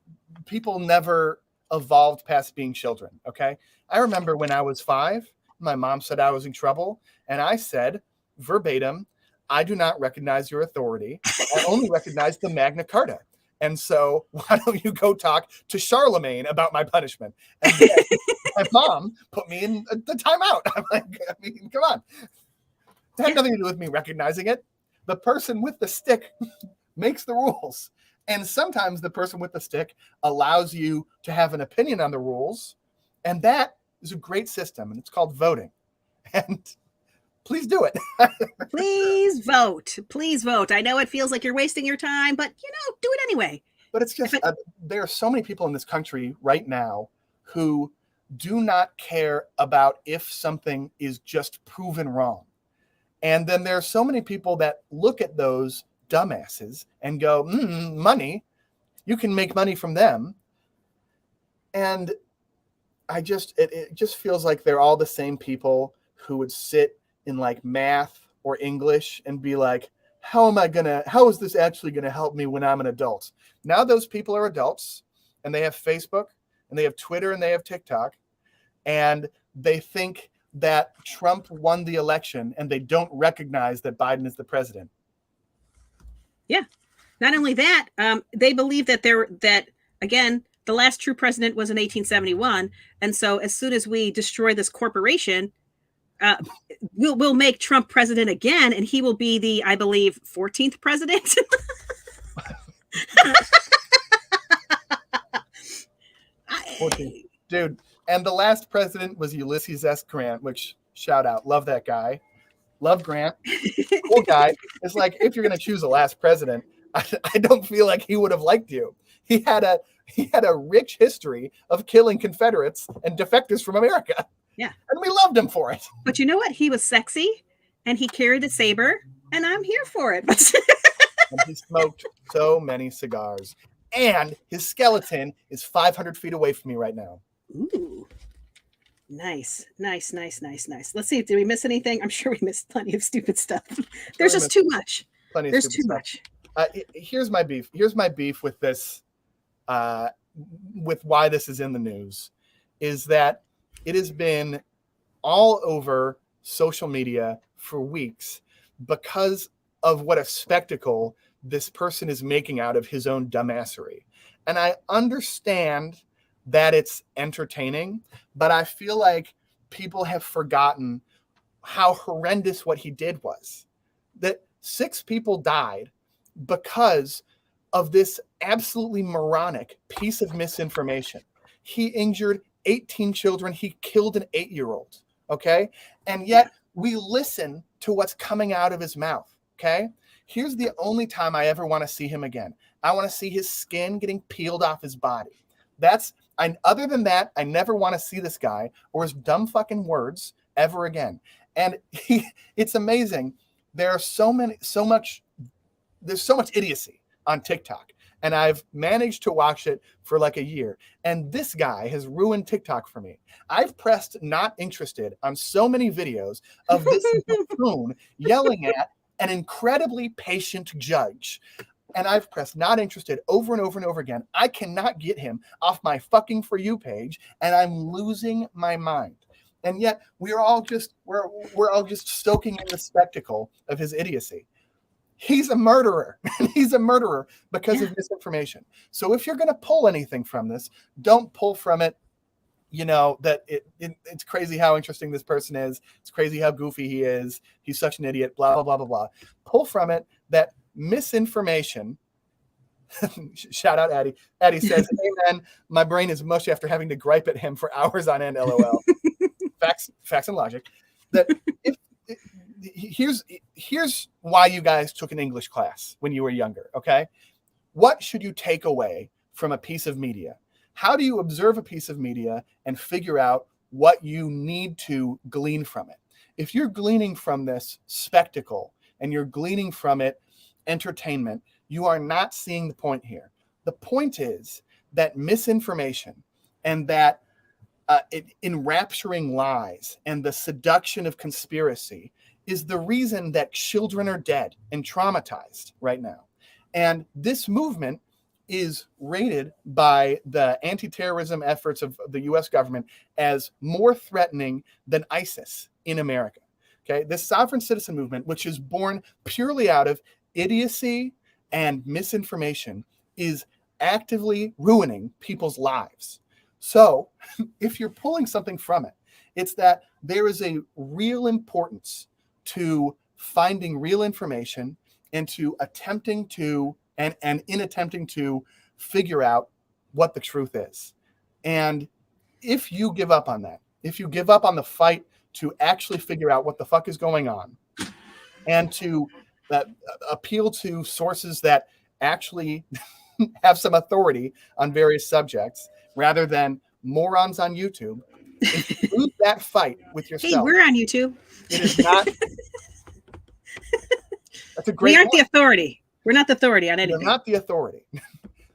people never evolved past being children. Okay, I remember when I was 5, my mom said I was in trouble, and I said verbatim, "I do not recognize your authority. I only recognize the Magna Carta. And so why don't you go talk to Charlemagne about my punishment?" And then my mom put me in the timeout. I'm like, I mean, come on. It had nothing to do with me recognizing it. The person with the stick makes the rules. And sometimes the person with the stick allows you to have an opinion on the rules. And that is a great system. And it's called voting. And please do it. Please vote. Please vote. I know it feels like you're wasting your time, but do it anyway. But it's just, there are so many people in this country right now who do not care about if something is just proven wrong. And then there are so many people that look at those dumbasses and go, money, you can make money from them. And it just feels like they're all the same people who would sit in like math or English and be like, how is this actually going to help me when I'm an adult? Now those people are adults and they have Facebook and they have Twitter and they have TikTok, and they think that Trump won the election and they don't recognize that Biden is the president. Yeah. Not only that, they believe that again, the last true president was in 1871. And so as soon as we destroy this corporation, we'll make Trump president again, and he will be the, I believe, 14th president. Dude, and the last president was Ulysses S. Grant, which, shout out, love that guy. Love Grant. Cool guy. It's like, if you're going to choose a last president, I don't feel like he would have liked you. He had a rich history of killing Confederates and defectors from America. Yeah. And we loved him for it. But you know what? He was sexy and he carried a saber, and I'm here for it. And he smoked so many cigars. And his skeleton is 500 feet away from me right now. Ooh. Nice. Let's see. Did we miss anything? I'm sure we missed plenty of stupid stuff. There's just too much. There's too much. Here's my beef. Here's my beef with this, with why this is in the news, is that it has been all over social media for weeks because of what a spectacle this person is making out of his own dumbassery. And I understand that it's entertaining, but I feel like people have forgotten how horrendous what he did was. That 6 people died because of this absolutely moronic piece of misinformation. He injured 18 children. He killed an 8-year-old. Okay. And yet we listen to what's coming out of his mouth. Okay. Here's the only time I ever want to see him again. I want to see his skin getting peeled off his body. Other than that, I never want to see this guy or his dumb fucking words ever again. And it's amazing. There's so much idiocy on TikTok. And I've managed to watch it for like a year. And this guy has ruined TikTok for me. I've pressed not interested on so many videos of this buffoon yelling at an incredibly patient judge. And I've pressed not interested over and over and over again. I cannot get him off my fucking For You page, and I'm losing my mind. And yet we're all just stoking in the spectacle of his idiocy. He's a murderer. He's a murderer because of misinformation. So if you're going to pull anything from this, don't pull from it, that it's crazy how interesting this person is. It's crazy how goofy he is. He's such an idiot, blah, blah, blah, blah, blah. Pull from it that misinformation. Shout out Addie. Addie says, "Hey man, my brain is mush after having to gripe at him for hours on end, LOL." Facts and logic. That here's why you guys took an English class when you were younger, okay? What should you take away from a piece of media? How do you observe a piece of media and figure out what you need to glean from it? If you're gleaning from this spectacle and you're gleaning from it entertainment, you are not seeing the point here. The point is that misinformation and that enrapturing lies and the seduction of conspiracy is the reason that children are dead and traumatized right now. And this movement is rated by the anti-terrorism efforts of the US government as more threatening than ISIS in America. Okay, this sovereign citizen movement, which is born purely out of idiocy and misinformation, is actively ruining people's lives. So if you're pulling something from it, it's that there is a real importance to finding real information and to attempting to figure out what the truth is. And if you give up on that, if you give up on the fight to actually figure out what the fuck is going on and to appeal to sources that actually have some authority on various subjects rather than morons on YouTube, if you lose that fight with yourself. Hey, we're on YouTube. It is not. That's a great. We aren't the authority. We're not the authority on anything. We're not the authority. I'm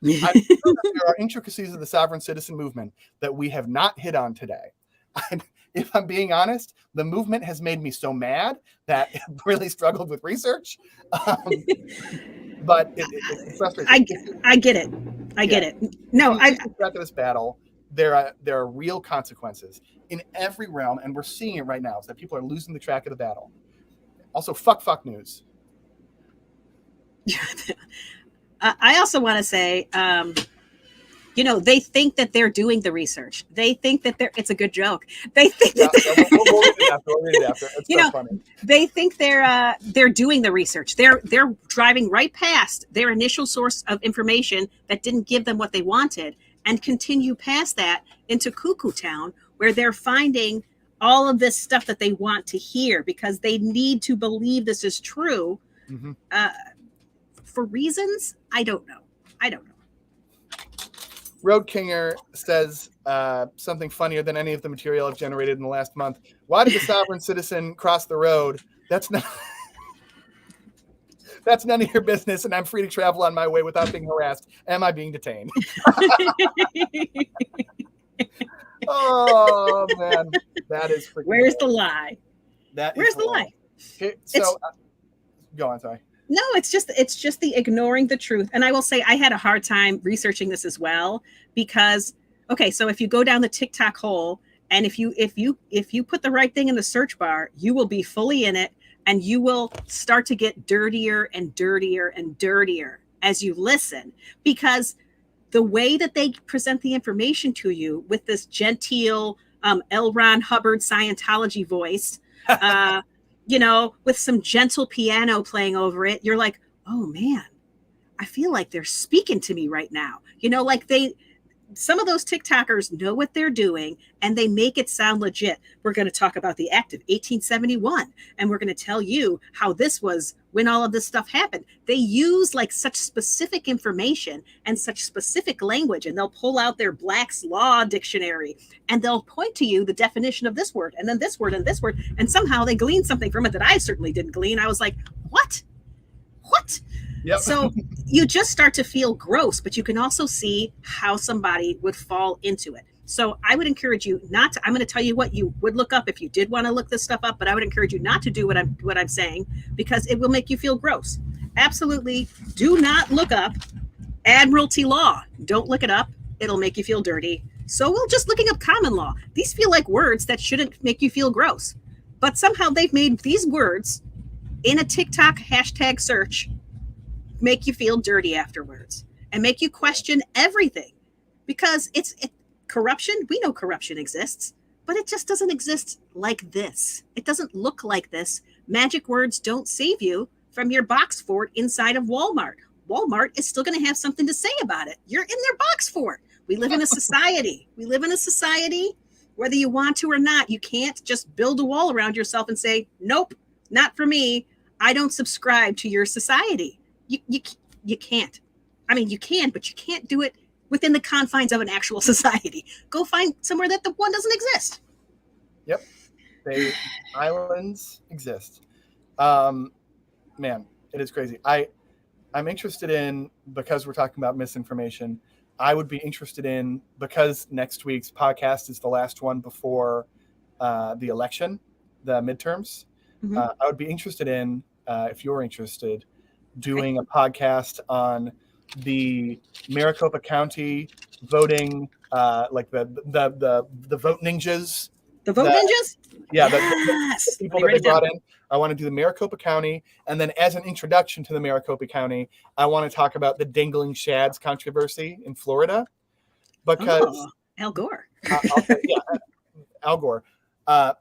sure that there are intricacies of the sovereign citizen movement that we have not hit on today. If I'm being honest, the movement has made me so mad that I've really struggled with research. But it's frustrating. I get it. I get it. No, After this battle, there are real consequences in every realm, and we're seeing it right now. Is that people are losing the track of the battle. Also, fuck news. I also want to say, they think that they're doing the research. They think that it's a good joke. They think we'll read it after. It's so funny. They think they're doing the research. They're driving right past their initial source of information that didn't give them what they wanted, and continue past that into Cuckoo Town, where they're finding all of this stuff that they want to hear because they need to believe this is true. Mm-hmm. For reasons I don't know. Road Kinger says something funnier than any of the material I've generated in the last month. Why did the sovereign citizen cross the road? That's none of your business, and I'm free to travel on my way without being harassed. Am I being detained? Oh man, that is freaking. Where's the lie? Where's the lie? Okay, so go on. Sorry. No, it's just the ignoring the truth. And I will say I had a hard time researching this as well because, okay, so if you go down the TikTok hole and if you put the right thing in the search bar, you will be fully in it and you will start to get dirtier and dirtier and dirtier as you listen, because the way that they present the information to you with this genteel L. Ron Hubbard Scientology voice, with some gentle piano playing over it, you're like, oh man, I feel like they're speaking to me right now. Like some of those TikTokers know what they're doing and they make it sound legit. We're going to talk about the Act of 1871 and we're going to tell you how this was when all of this stuff happened. They use like such specific information and such specific language, and they'll pull out their Black's Law dictionary and they'll point to you the definition of this word and then this word and this word. And somehow they glean something from it that I certainly didn't glean. I was like, what? Yep. So you just start to feel gross, but you can also see how somebody would fall into it. So I would encourage you not to. I'm going to tell you what you would look up if you did want to look this stuff up, but I would encourage you not to do what I'm saying, because it will make you feel gross. Absolutely do not look up admiralty law. Don't look it up. It'll make you feel dirty. So we're just looking up common law. These feel like words that shouldn't make you feel gross, but somehow they've made these words in a TikTok hashtag search make you feel dirty afterwards and make you question everything, because it's corruption. We know corruption exists, but it just doesn't exist like this. It doesn't look like this. Magic words don't save you from your box fort inside of Walmart. Walmart is still going to have something to say about it. You're in their box fort. We live in a society. Whether you want to or not. You can't just build a wall around yourself and say, nope, not for me. I don't subscribe to your society. You can't. I mean, you can, but you can't do it within the confines of an actual society. Go find somewhere that the one doesn't exist. Yep. Islands exist. Man, it is crazy. I'm interested in, because we're talking about misinformation, I would be interested in, because next week's podcast is the last one before the election, the midterms. Mm-hmm. I would be interested in, if you're interested, doing a podcast on the Maricopa County voting, like the vote ninjas. The vote ninjas? Yeah, yes. the people that they brought in. I want to do the Maricopa County, and then as an introduction to the Maricopa County, I want to talk about the dangling shads controversy in Florida, because Al Gore. Al Gore.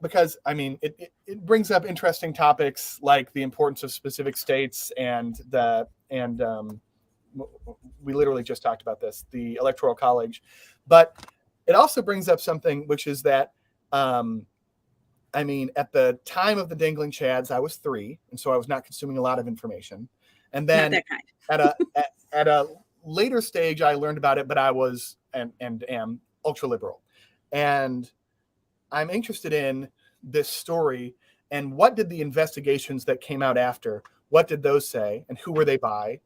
Because I mean, it brings up interesting topics like the importance of specific states and we literally just talked about this, the Electoral College, but it also brings up something, which is that I mean, at the time of the dangling chads, I was 3, and so I was not consuming a lot of information. And then at a later stage, I learned about it, but I was and am ultra liberal, and I'm interested in this story and what did the investigations that came out after, what did those say and who were they by?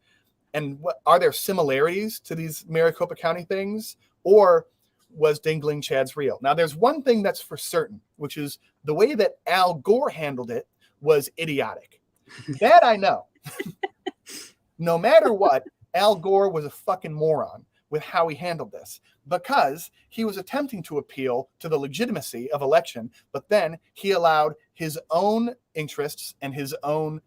And what are there similarities to these Maricopa County things, or was dangling chads real? Now, there's one thing that's for certain, which is the way that Al Gore handled it was idiotic. That I know. No matter what, Al Gore was a fucking moron with how he handled this, because he was attempting to appeal to the legitimacy of election, but then he allowed his own interests and his own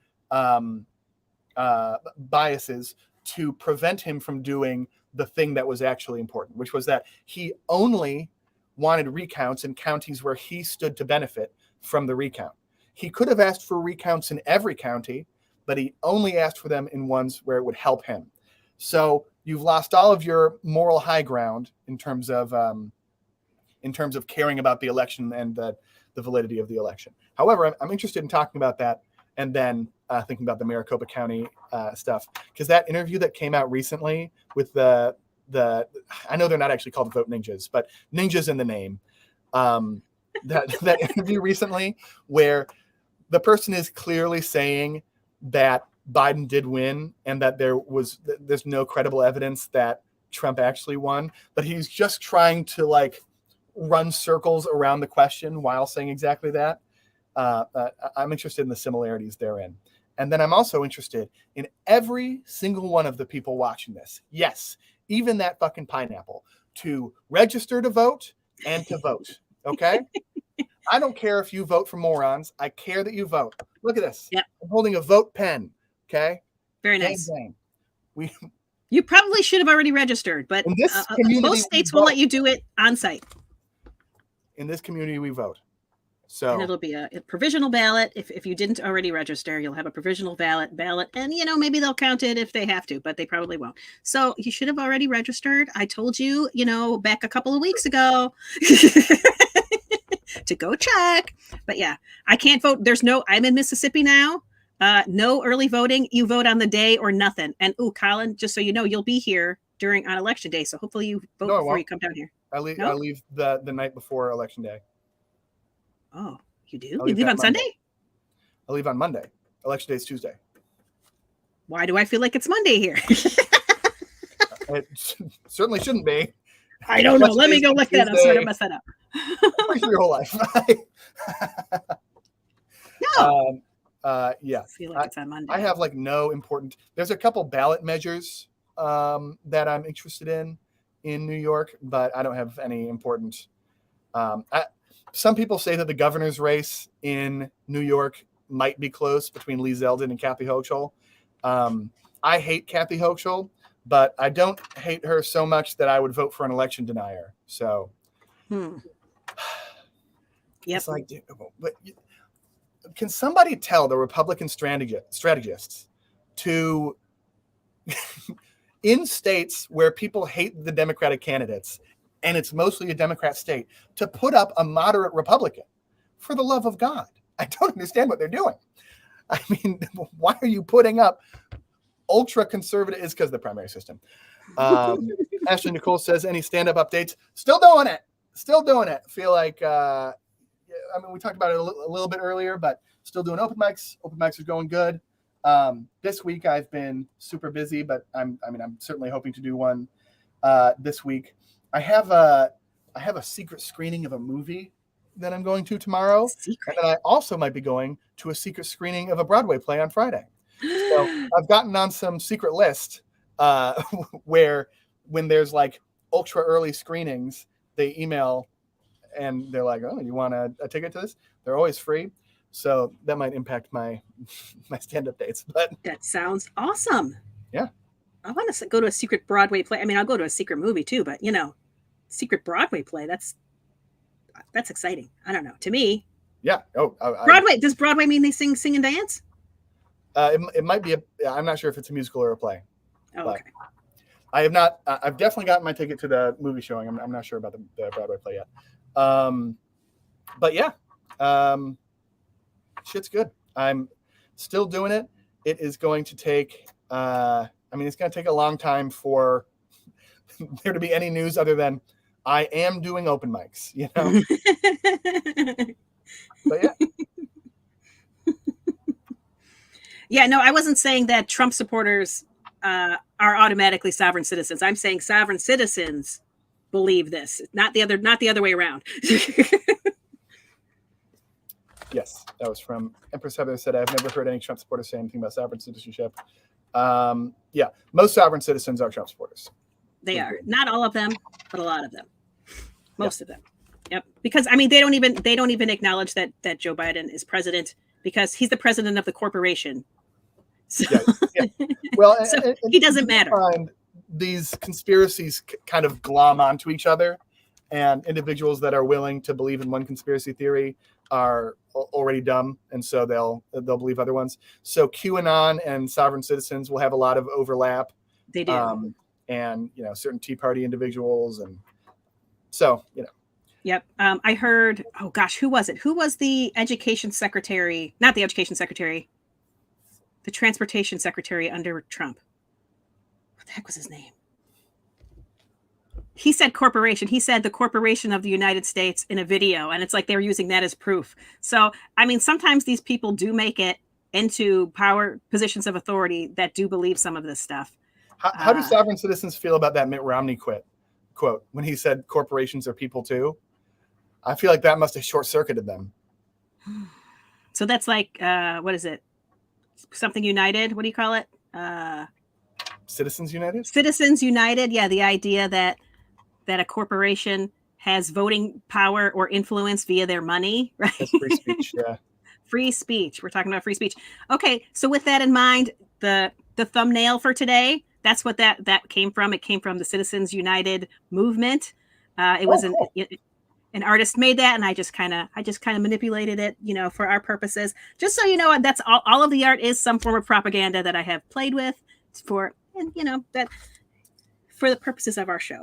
biases to prevent him from doing the thing that was actually important, which was that he only wanted recounts in counties where he stood to benefit from the recount. He could have asked for recounts in every county, but he only asked for them in ones where it would help him. So you've lost all of your moral high ground in terms of caring about the election and the validity of the election. However, I'm interested in talking about that, and then thinking about the Maricopa County stuff, because that interview that came out recently with the I know they're not actually called vote ninjas, but ninjas in the name. That interview recently where the person is clearly saying that Biden did win and that there's no credible evidence that Trump actually won, but he's just trying to like run circles around the question while saying exactly that. I'm interested in the similarities therein. And then I'm also interested in every single one of the people watching this. Yes, even that fucking pineapple, to register to vote and to vote. Okay? I don't care if you vote for morons. I care that you vote. Look at this. Yep. I'm holding a vote pen. Okay? Very nice. Dang. You probably should have already registered, but most states will let you do it on site. In this community, we vote. So and it'll be a provisional ballot. If you didn't already register, you'll have a provisional ballot, and maybe they'll count it if they have to, but they probably won't. So you should have already registered. I told you, back a couple of weeks ago to go check. But yeah, I can't vote. I'm in Mississippi now. No early voting. You vote on the day or nothing. And Colin, just so you know, you'll be here on election day. So hopefully you vote before you come down here. I leave the night before election day. Oh, you do? You leave on Sunday? I leave on Monday. Election day is Tuesday. Why do I feel like it's Monday here? It certainly shouldn't be. I don't know. Let me go look that up so I don't mess that up. Your whole life. No. Yeah. I feel like it's on Monday. I have no important. There's a couple ballot measures that I'm interested in New York, but I don't have any important. Some people say that the governor's race in New York might be close between Lee Zeldin and Kathy Hochul. I hate Kathy Hochul, but I don't hate her so much that I would vote for an election denier. So, Yep. It's but can somebody tell the Republican strategists to, in states where people hate the Democratic candidates, and it's mostly a Democrat state, to put up a moderate Republican? For the love of God, I don't understand what they're doing. I mean, why are you putting up ultra conservative? It's because of the primary system. Ashley Nicole says, any stand-up updates? Still doing it. Feel like, we talked about it a little bit earlier, but still doing open mics. Open mics are going good. This week I've been super busy, but I'm certainly hoping to do one this week. I have a secret screening of a movie that I'm going to tomorrow. Secret. And then I also might be going to a secret screening of a Broadway play on Friday. So I've gotten on some secret list where when there's ultra early screenings, they email and they're like, oh, you want a ticket to this? They're always free. So that might impact my stand-up dates. But that sounds awesome. Yeah. I want to go to a secret Broadway play. I'll go to a secret movie too, but secret Broadway play, that's exciting. I don't know. To me. Yeah. Broadway. Does Broadway mean they sing and dance? It might be I'm not sure if it's a musical or a play. Oh, okay. I have not. I've definitely gotten my ticket to the movie showing. I'm not sure about the Broadway play yet. But yeah, shit's good. I'm still doing it. It is going to take. It's going to take a long time for there to be any news other than I am doing open mics. But yeah. Yeah, no, I wasn't saying that Trump supporters are automatically sovereign citizens. I'm saying sovereign citizens believe this, not the other way around. Yes, that was from Empress Heather said, I've never heard any Trump supporters say anything about sovereign citizenship. Yeah, most sovereign citizens are Trump supporters. They are. Not all of them, but a lot of them. Most of them. Yep. Because they don't even acknowledge that Joe Biden is president because he's the president of the corporation. So, yeah. Well, so he doesn't matter. These conspiracies kind of glom onto each other, and individuals that are willing to believe in one conspiracy theory are already dumb, and so they'll believe other ones. So QAnon and sovereign citizens will have a lot of overlap. They do. And certain Tea Party individuals, and so Yep. I heard. Oh gosh, who was it? Who was the education secretary? Not the education secretary. The transportation secretary under Trump. What the heck was his name? He said corporation. He said the corporation of the United States in a video, and it's like they were using that as proof. So sometimes these people do make it into power positions of authority that do believe some of this stuff. How do sovereign citizens feel about that Mitt Romney quote when he said corporations are people too? I feel like that must have short-circuited them. So that's like, what is it? Something United? What do you call it? Citizens United? Citizens United. Yeah, the idea that a corporation has voting power or influence via their money, right? That's free speech, yeah. Free speech. We're talking about free speech. Okay, so with that in mind, the thumbnail for today, that's what that came from. It came from the Citizens United movement. It an artist made that, and I just kind of manipulated it, for our purposes. Just so you know, that's all of the art is some form of propaganda that I have played with that for the purposes of our show.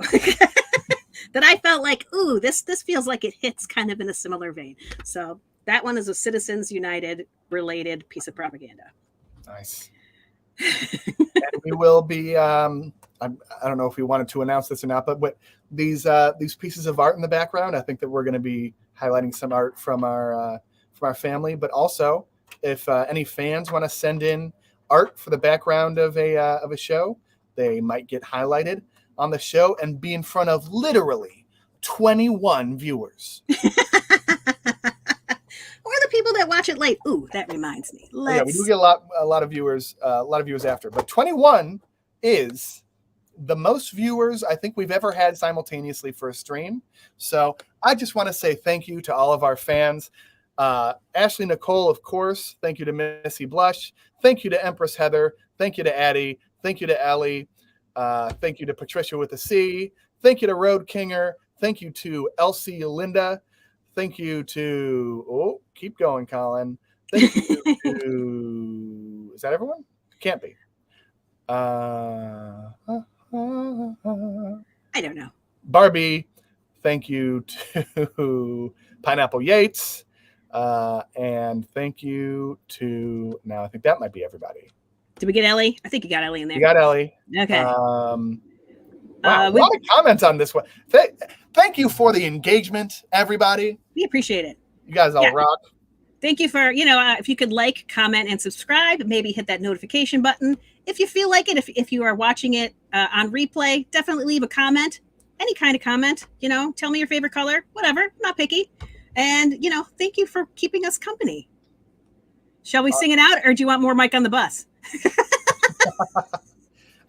That I felt like, ooh, this feels like it hits kind of in a similar vein. So that one is a Citizens United related piece of propaganda. Nice. And we will be I don't know if we wanted to announce this or not, but these pieces of art in the background, I think that we're going to be highlighting some art from our family, but also if any fans want to send in art for the background of a show, they might get highlighted on the show and be in front of literally 21 viewers. Or the people that watch it late. Ooh, that reminds me. Yeah, we do get a lot of viewers after, but 21 is the most viewers I think we've ever had simultaneously for a stream. So I just want to say thank you to all of our fans. Ashley Nicole, of course. Thank you to Missy Blush. Thank you to Empress Heather. Thank you to Addie. Thank you to Ellie. Thank you to Patricia with a C. Thank you to Road Kinger. Thank you to Elsie Linda. Thank you to, keep going, Colin. Thank you to, is that everyone? Can't be. I don't know. Barbie. Thank you to Pineapple Yates. And thank you to, now I think that might be everybody. Did we get Ellie? I think you got Ellie in there. You got Ellie. Okay. Wow, a lot of comments on this one. Thank you for the engagement, everybody. We appreciate it. You guys all rock. Thank you for, if you could like, comment, and subscribe, maybe hit that notification button. If you feel like it, if you are watching it on replay, definitely leave a comment, any kind of comment, tell me your favorite color, whatever, I'm not picky. And, thank you for keeping us company. Shall we sing it out, or do you want more Mike on the Bus?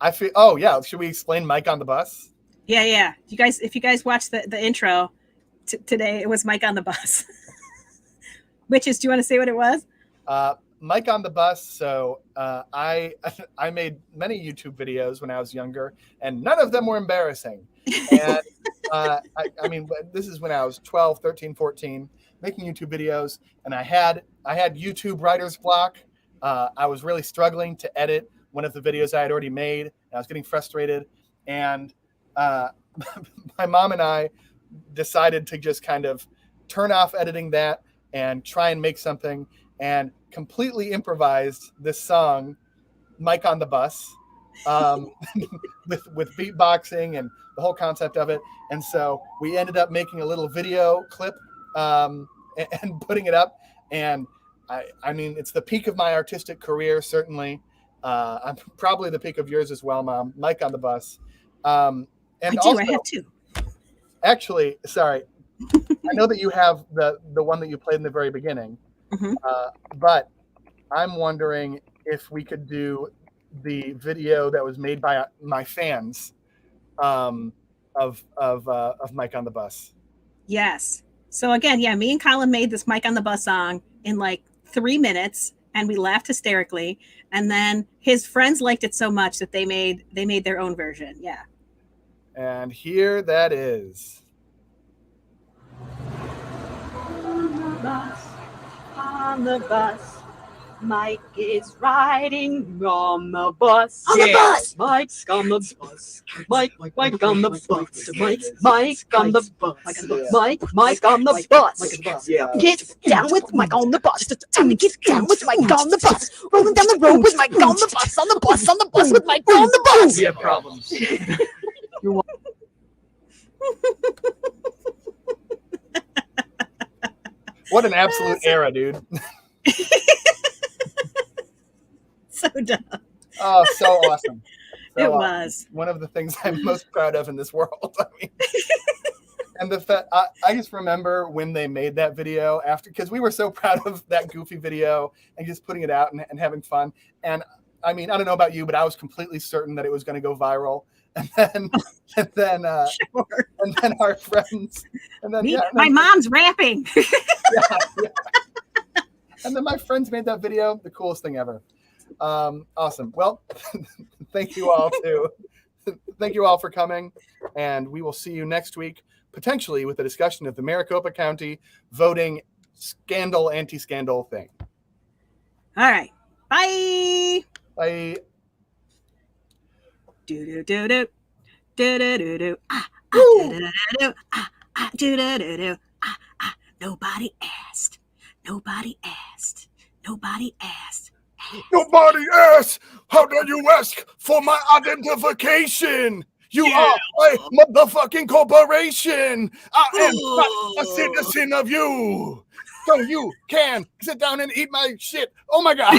I feel, should we explain Mike on the Bus? Yeah. If you guys watched the intro today, it was Mike on the Bus. Which is, do you want to say what it was? Mike on the Bus. So I made many YouTube videos when I was younger, and none of them were embarrassing. And I mean, this is when I was 12, 13, 14, making YouTube videos, and I had YouTube writer's block. I was really struggling to edit one of the videos I had already made. And I was getting frustrated, and my mom and I decided to just kind of turn off editing that and try and make something, and completely improvised this song, Mike on the Bus, with beatboxing and the whole concept of it. And so we ended up making a little video clip and putting it up. And I mean, it's the peak of my artistic career, certainly. I'm probably the peak of yours as well, Mom. Mike on the Bus. And I have two. Actually, sorry. I know that you have the one that you played in the very beginning, but I'm wondering if we could do the video that was made by my fans of Mike on the Bus. Yes. So again, me and Colin made this Mike on the Bus song in like 3 minutes, and we laughed hysterically. And then his friends liked it so much that they made their own version. Yeah. And here that is. On the bus, Mike is riding on the bus. On the bus! Mike's on the bus. Mike on the bus. Mike on the bus. Mike on the bus. Yeah. Get down with Mike on the bus. Time to get down with Mike on the bus. Rolling down the road with Mike on the bus. On the bus with Mike on the bus. We have problems. What an absolute era, dude. So dumb. Oh, so awesome. So, It was. one of the things I'm most proud of in this world. I mean, and the fact I just remember when they made that video after, because we were so proud of that goofy video and just putting it out and having fun. And I mean, I don't know about you, but I was completely certain that it was going to go viral. And then Sure. and then our friends, and then My mom's rapping. yeah. And then my friends made that video, the coolest thing ever. Awesome. Well, thank you all for coming, and we will see you next week. potentially with a discussion of the Maricopa County voting scandal, anti-scandal thing. All right. Bye. Bye. Do do do do do do do do Woo! do do do do do do. Nobody asked. Nobody asked. Nobody asked. Nobody asked. How dare you ask for my identification? You are a motherfucking corporation. I am not a citizen of you. So you can sit down and eat my shit. Oh my God.